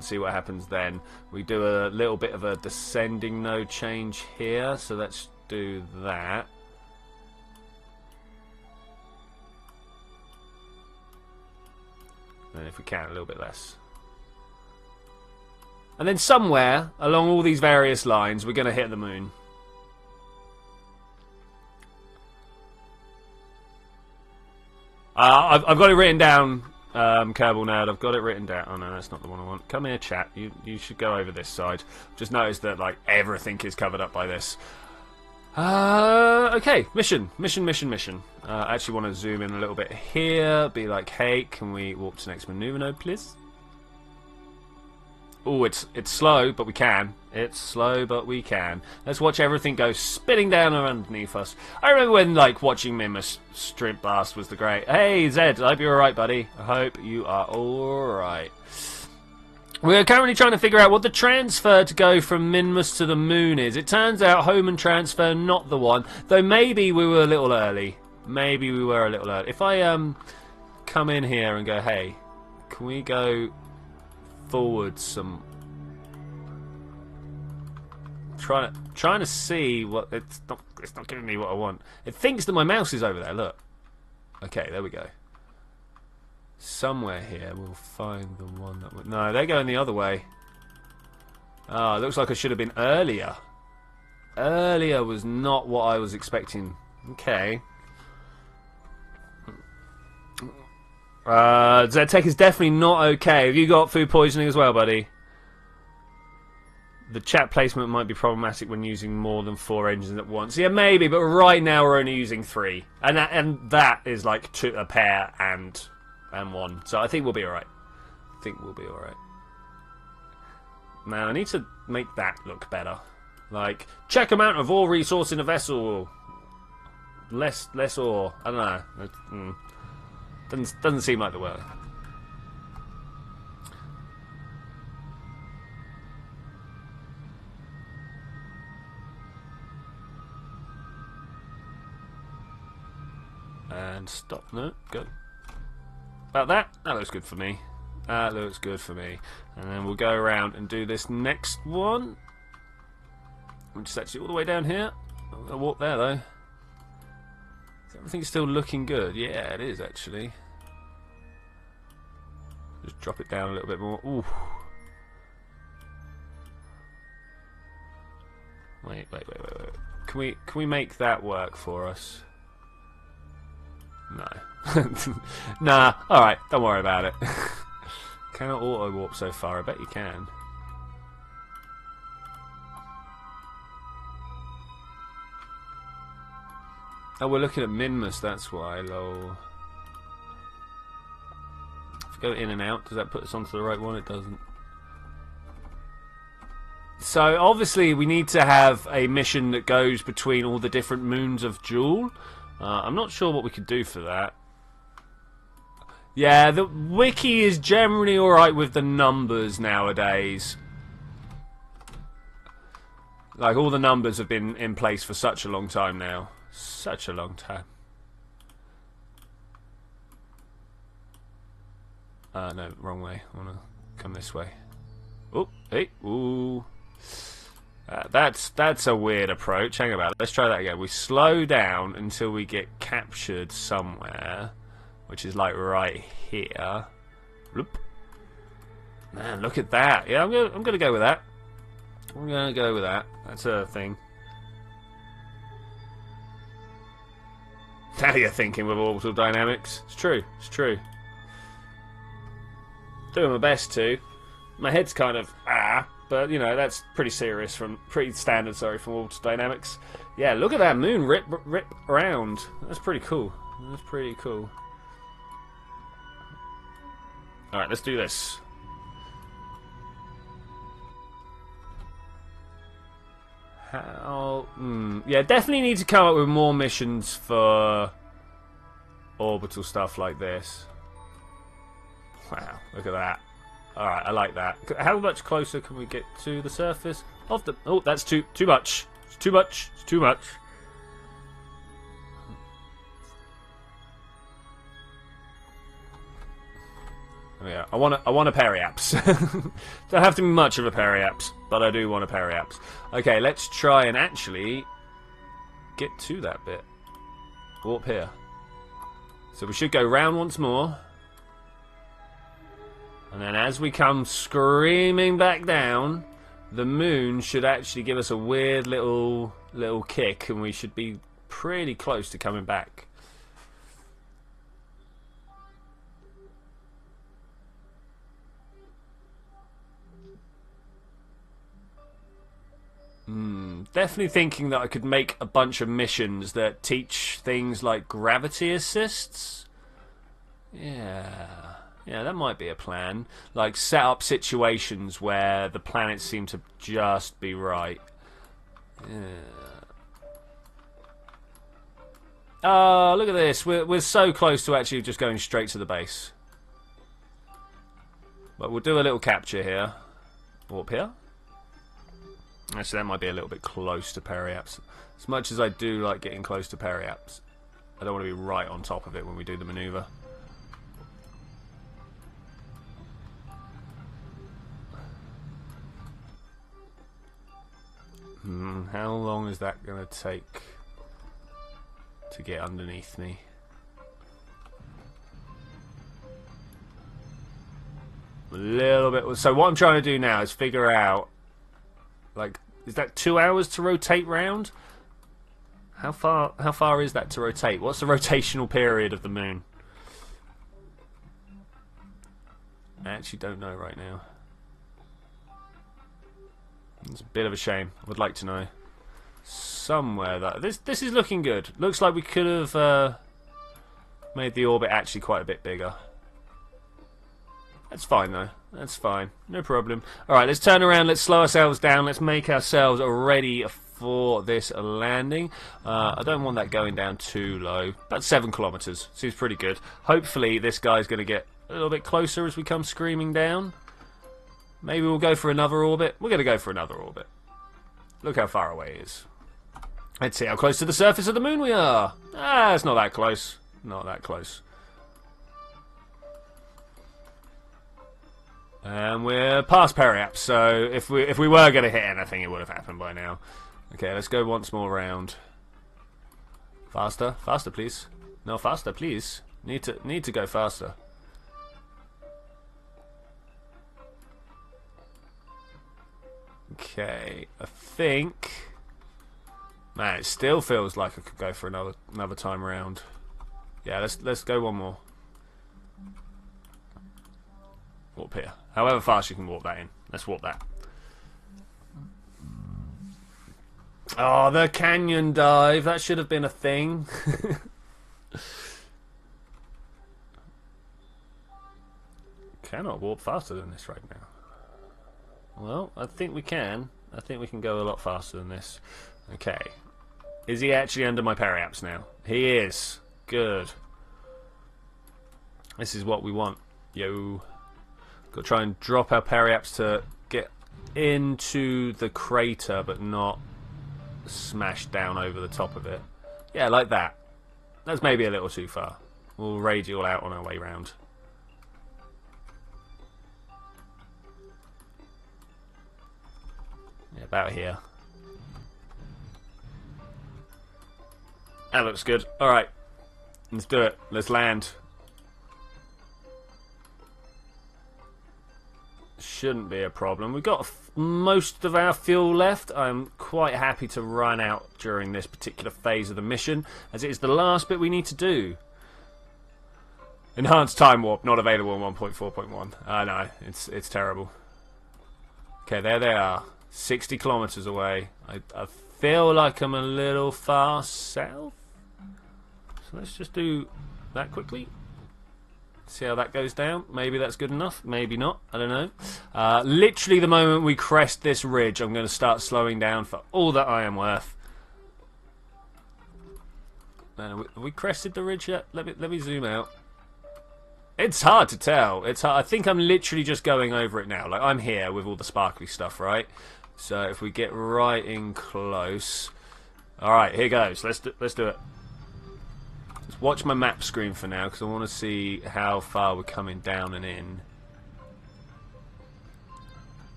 see what happens then. We do a little bit of a descending node change here, so let's do that. And if we can, a little bit less. And then somewhere along all these various lines, we're going to hit the moon. I've got it written down, Kerbal Nerd. I've got it written down. Oh no, that's not the one I want. Come here, chat. You should go over this side. Just noticed that like everything is covered up by this. Okay, mission. I actually want to zoom in a little bit here. Be like, hey, can we warp to next maneuver node, please? Oh, it's slow, but we can. It's slow, but we can. Let's watch everything go spinning down underneath us. I remember when, like, watching Minmus Strip Blast was the great. Hey, Zed, I hope you're alright, buddy. I hope you are alright. We're currently trying to figure out what the transfer to go from Minmus to the moon is. It turns out home and transfer not the one, though maybe we were a little early. Maybe we were a little early. If I come in here and go, hey, can we go forward some? Trying to see what it's not giving me what I want. It thinks that my mouse is over there. Look. Okay, there we go. Somewhere here we'll find the one that no, they're going the other way. Oh, it looks like I should have been earlier. Earlier was not what I was expecting. Okay. Ztech is definitely not okay. Have you got food poisoning as well, buddy? The chat placement might be problematic when using more than 4 engines at once. Yeah, maybe, but right now we're only using 3. And that is like a pair and 1. So I think we'll be alright. Now I need to make that look better. Like, check amount of ore resource in a vessel. Less ore. I don't know. Doesn't seem like the word. And stop. No, go. About that? That looks good for me. That looks good for me. And then we'll go around and do this next one, which is actually all the way down here. I'll walk there though. Everything's still looking good. Yeah, it is actually. Just drop it down a little bit more. Ooh. Wait. Can we make that work for us? No. Nah. All right. Don't worry about it. Cannot auto warp so far. I bet you can. Oh, we're looking at Minmus, that's why, lol. If we go in and out, does that put us onto the right one? It doesn't. So, obviously, we need to have a mission that goes between all the different moons of Jool. I'm not sure what we could do for that. Yeah, the wiki is generally alright with the numbers nowadays. Like, all the numbers have been in place for such a long time now. Such a long time. No, wrong way. I want to come this way. Oh, hey, ooh. That's a weird approach. Hang about it. Let's try that again. We slow down until we get captured somewhere, which is like right here. Bloop. Man, look at that. Yeah, I'm gonna go with that. I'm gonna go with that. That's a thing. Now you're thinking with orbital dynamics. It's true. It's true. Doing my best to. My head's kind of but you know that's pretty serious pretty standard. Sorry, from orbital dynamics. Yeah, look at that moon rip around. That's pretty cool. That's pretty cool. All right, let's do this. Yeah, definitely need to come up with more missions for orbital stuff like this. Wow, look at that. Alright, I like that. How much closer can we get to the surface of the... Oh, that's too much. It's too much. It's too much. Oh, yeah, I want a periaps. Don't have to be much of a periaps, but I do want a periaps. Okay, let's try and actually get to that bit. Warp here. So we should go round once more. And then as we come screaming back down, the moon should actually give us a weird little kick, and we should be pretty close to coming back. Definitely thinking that I could make a bunch of missions that teach things like gravity assists. Yeah, that might be a plan. Like set up situations where the planets seem to just be right. Yeah. Oh, look at this. We're so close to actually just going straight to the base. But we'll do a little capture here. Warp here. Actually, that might be a little bit close to periaps. As much as I do like getting close to periaps, I don't want to be right on top of it when we do the maneuver. How long is that going to take to get underneath me? A little bit. So what I'm trying to do now is figure out, like, is that 2 hours to rotate round? How far is that to rotate? What's the rotational period of the moon? I actually don't know right now. It's a bit of a shame. I would like to know. Somewhere that this is looking good. Looks like we could have made the orbit actually quite a bit bigger. That's fine though. That's fine. No problem. Alright, let's turn around. Let's slow ourselves down. Let's make ourselves ready for this landing. I don't want that going down too low. About 7 kilometers. Seems pretty good. Hopefully this guy's going to get a little bit closer as we come screaming down. Maybe we'll go for another orbit. We're going to go for another orbit. Look how far away it is. Let's see how close to the surface of the moon we are. It's not that close. Not that close. And we're past periaps, so if we were going to hit anything, it would have happened by now. Okay, let's go once more round. Faster, faster, please. No, faster, please. Need to go faster. Okay, I think. Man, it still feels like I could go for another time around. Yeah, let's go one more. Warp here. However fast you can warp that in. Let's warp that. Oh, the canyon dive. That should have been a thing. Cannot warp faster than this right now. Well, I think we can. I think we can go a lot faster than this. Okay. Is he actually under my periaps now? He is. Good. This is what we want. Yo. Got to try and drop our periaps to get into the crater, but not smash down over the top of it. Yeah, like that. That's maybe a little too far. We'll radial out on our way round. Yeah, about here. That looks good. Alright. Let's do it. Let's land. Shouldn't be a problem. We've got most of our fuel left. I'm quite happy to run out during this particular phase of the mission, as it is the last bit we need to do. Enhanced time warp, not available in 1.4.1. I know, it's terrible. Okay, there they are. 60 kilometers away. I feel like I'm a little far south. So let's just do that quickly. See how that goes down. Maybe that's good enough. Maybe not. I don't know. Literally the moment we crest this ridge, I'm going to start slowing down for all that I am worth. Have we crested the ridge yet? Let me zoom out. It's hard to tell. It's hard. I think I'm literally just going over it now. Like, I'm here with all the sparkly stuff, right? So if we get right in close. Alright, here goes. Let's do it. Just watch my map screen for now, because I want to see how far we're coming down and in.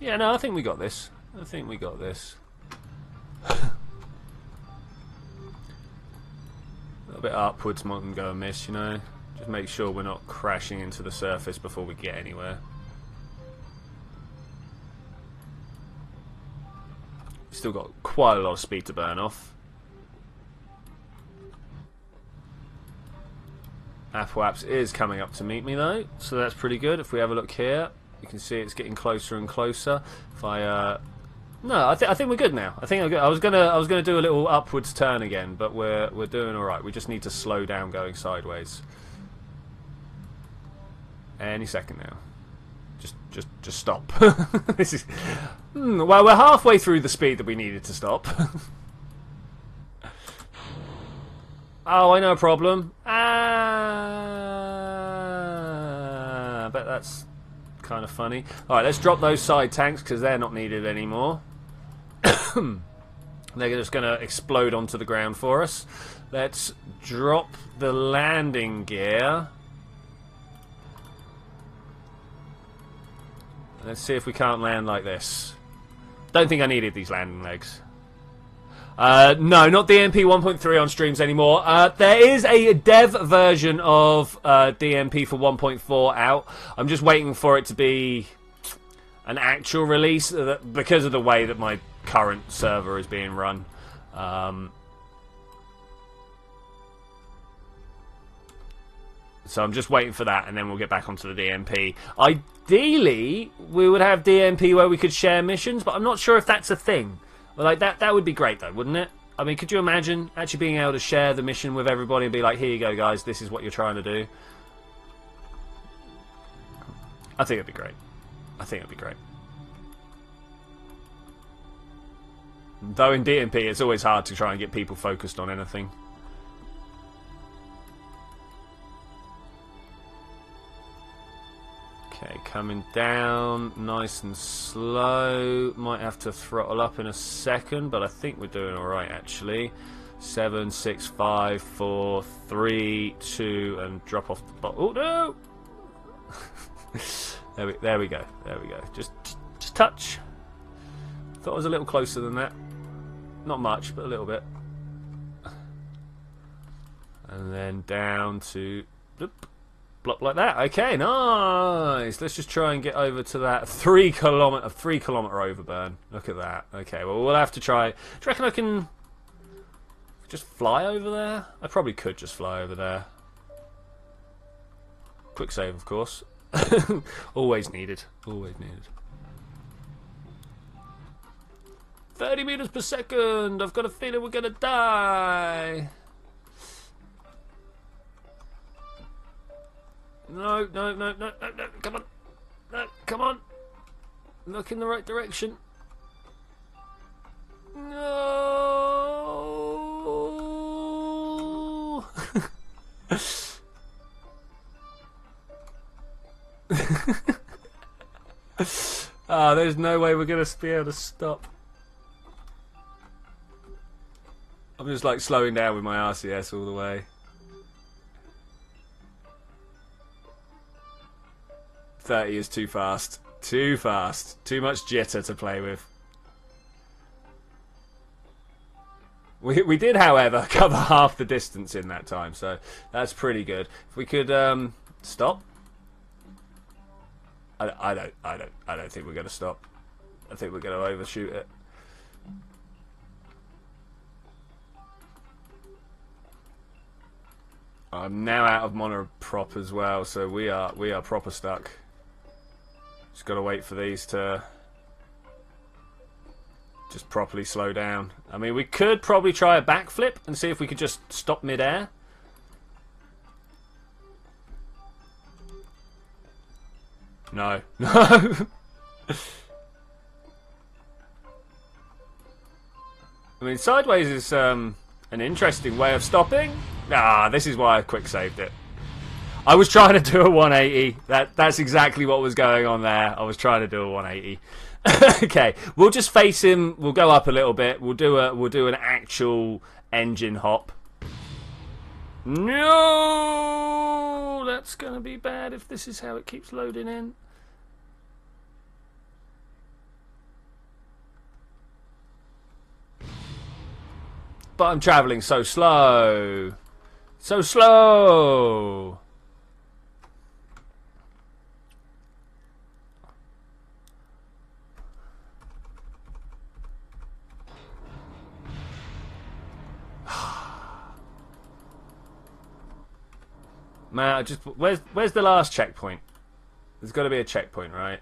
Yeah, no, I think we got this. I think we got this. A little bit upwards might go amiss, you know. Just make sure we're not crashing into the surface before we get anywhere. Still got quite a lot of speed to burn off. Apple Apps is coming up to meet me though, so that's pretty good. If we have a look here, you can see it's getting closer and closer. If I no, I think we're good now. I think I'm good. I was gonna do a little upwards turn again, but we're doing all right. We just need to slow down going sideways. Any second now. Just stop. This is well, we're halfway through the speed that we needed to stop. Oh, I know a problem. But that's kind of funny. Alright, let's drop those side tanks because they're not needed anymore. They're just going to explode onto the ground for us. Let's drop the landing gear. Let's see if we can't land like this. Don't think I needed these landing legs. No, not DMP 1.3 on streams anymore. There is a dev version of DMP for 1.4 out. I'm just waiting for it to be an actual release because of the way that my current server is being run. So I'm just waiting for that, and then we'll get back onto the DMP. Ideally, we would have DMP where we could share missions, but I'm not sure if that's a thing. Like that would be great though, wouldn't it? I mean, could you imagine actually being able to share the mission with everybody and be like, here you go guys, this is what you're trying to do? I think it'd be great. I think it'd be great. Though in DMP it's always hard to try and get people focused on anything. Okay, coming down nice and slow. Might have to throttle up in a second, but I think we're doing alright actually. 7, 6, 5, 4, 3, 2, and drop off the bottom. Oh no! there we go. There we go. Just touch. Thought I was a little closer than that. Not much, but a little bit. And then down to block like that. Okay, nice. Let's just try and get over to that 3 kilometer overburn. Look at that. Okay, well we'll have to try. Do you reckon I can just fly over there? I probably could just fly over there. Quick save, of course. Always needed. Always needed. 30 meters per second. I've got a feeling we're gonna die. No, come on. No, come on. Look in the right direction. No. There's no way we're going to be able to stop. I'm just like slowing down with my RCS all the way. 30 is too fast. Too fast. Too much jitter to play with. We did, however, cover half the distance in that time, so that's pretty good. If we could stop. I don't think we're going to stop. I think we're going to overshoot it. I'm now out of monoprop as well, so we are proper stuck. Just got to wait for these to just properly slow down. I mean, we could probably try a backflip and see if we could just stop mid-air. No. No. I mean, sideways is an interesting way of stopping. Ah, this is why I quick saved it. I was trying to do a 180. That's exactly what was going on there. I was trying to do a 180. Okay, we'll just face him. We'll go up a little bit. We'll do an actual engine hop. No, that's gonna be bad if this is how it keeps loading in. But I'm traveling so slow. So slow. Man, where's the last checkpoint? There's got to be a checkpoint, right?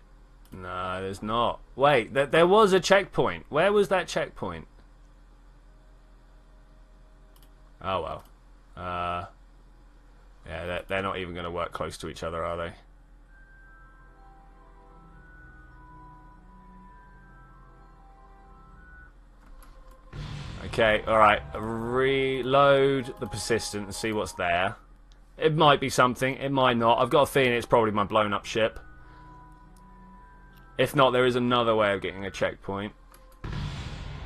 No, there's not. Wait, there was a checkpoint. Where was that checkpoint? Oh well. Yeah, they're not even going to work close to each other, are they? Okay, alright. Reload the persistent and see what's there. It might be something, it might not. I've got a feeling it's probably my blown up ship. If not, there is another way of getting a checkpoint.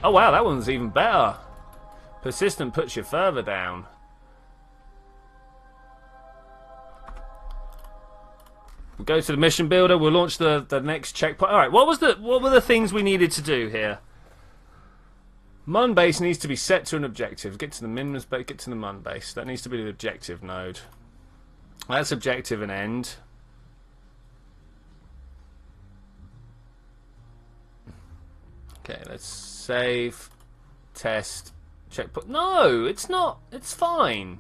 Oh wow, that one's even better. Persistent puts you further down. We'll go to the mission builder, we'll launch the next checkpoint. Alright, what were the things we needed to do here? Mun base needs to be set to an objective. Get to the minimum base, get to the Mun base. That needs to be the objective node. That's objective and end. Okay, let's save, test, checkpoint. No, it's not. It's fine.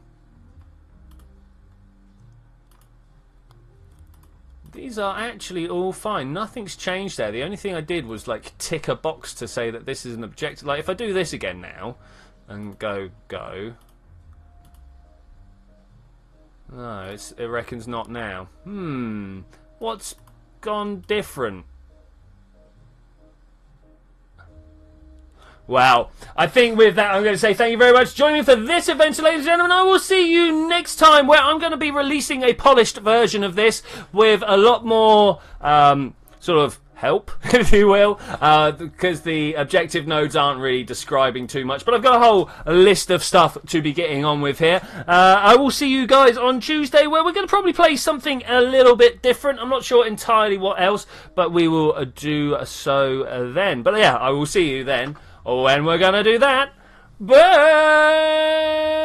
These are actually all fine. Nothing's changed there. The only thing I did was like tick a box to say that this is an objective. Like if I do this again now and go. No, it reckons not now. What's gone different? Well, I think with that I'm going to say thank you very much for joining me for this adventure, ladies and gentlemen. I will see you next time where I'm going to be releasing a polished version of this with a lot more sort of help, if you will, because the objective nodes aren't really describing too much. But I've got a whole list of stuff to be getting on with here. I will see you guys on Tuesday where we're going to probably play something a little bit different. I'm not sure entirely what else, but we will do so then. But yeah, I will see you then. When we're gonna do that. Bye!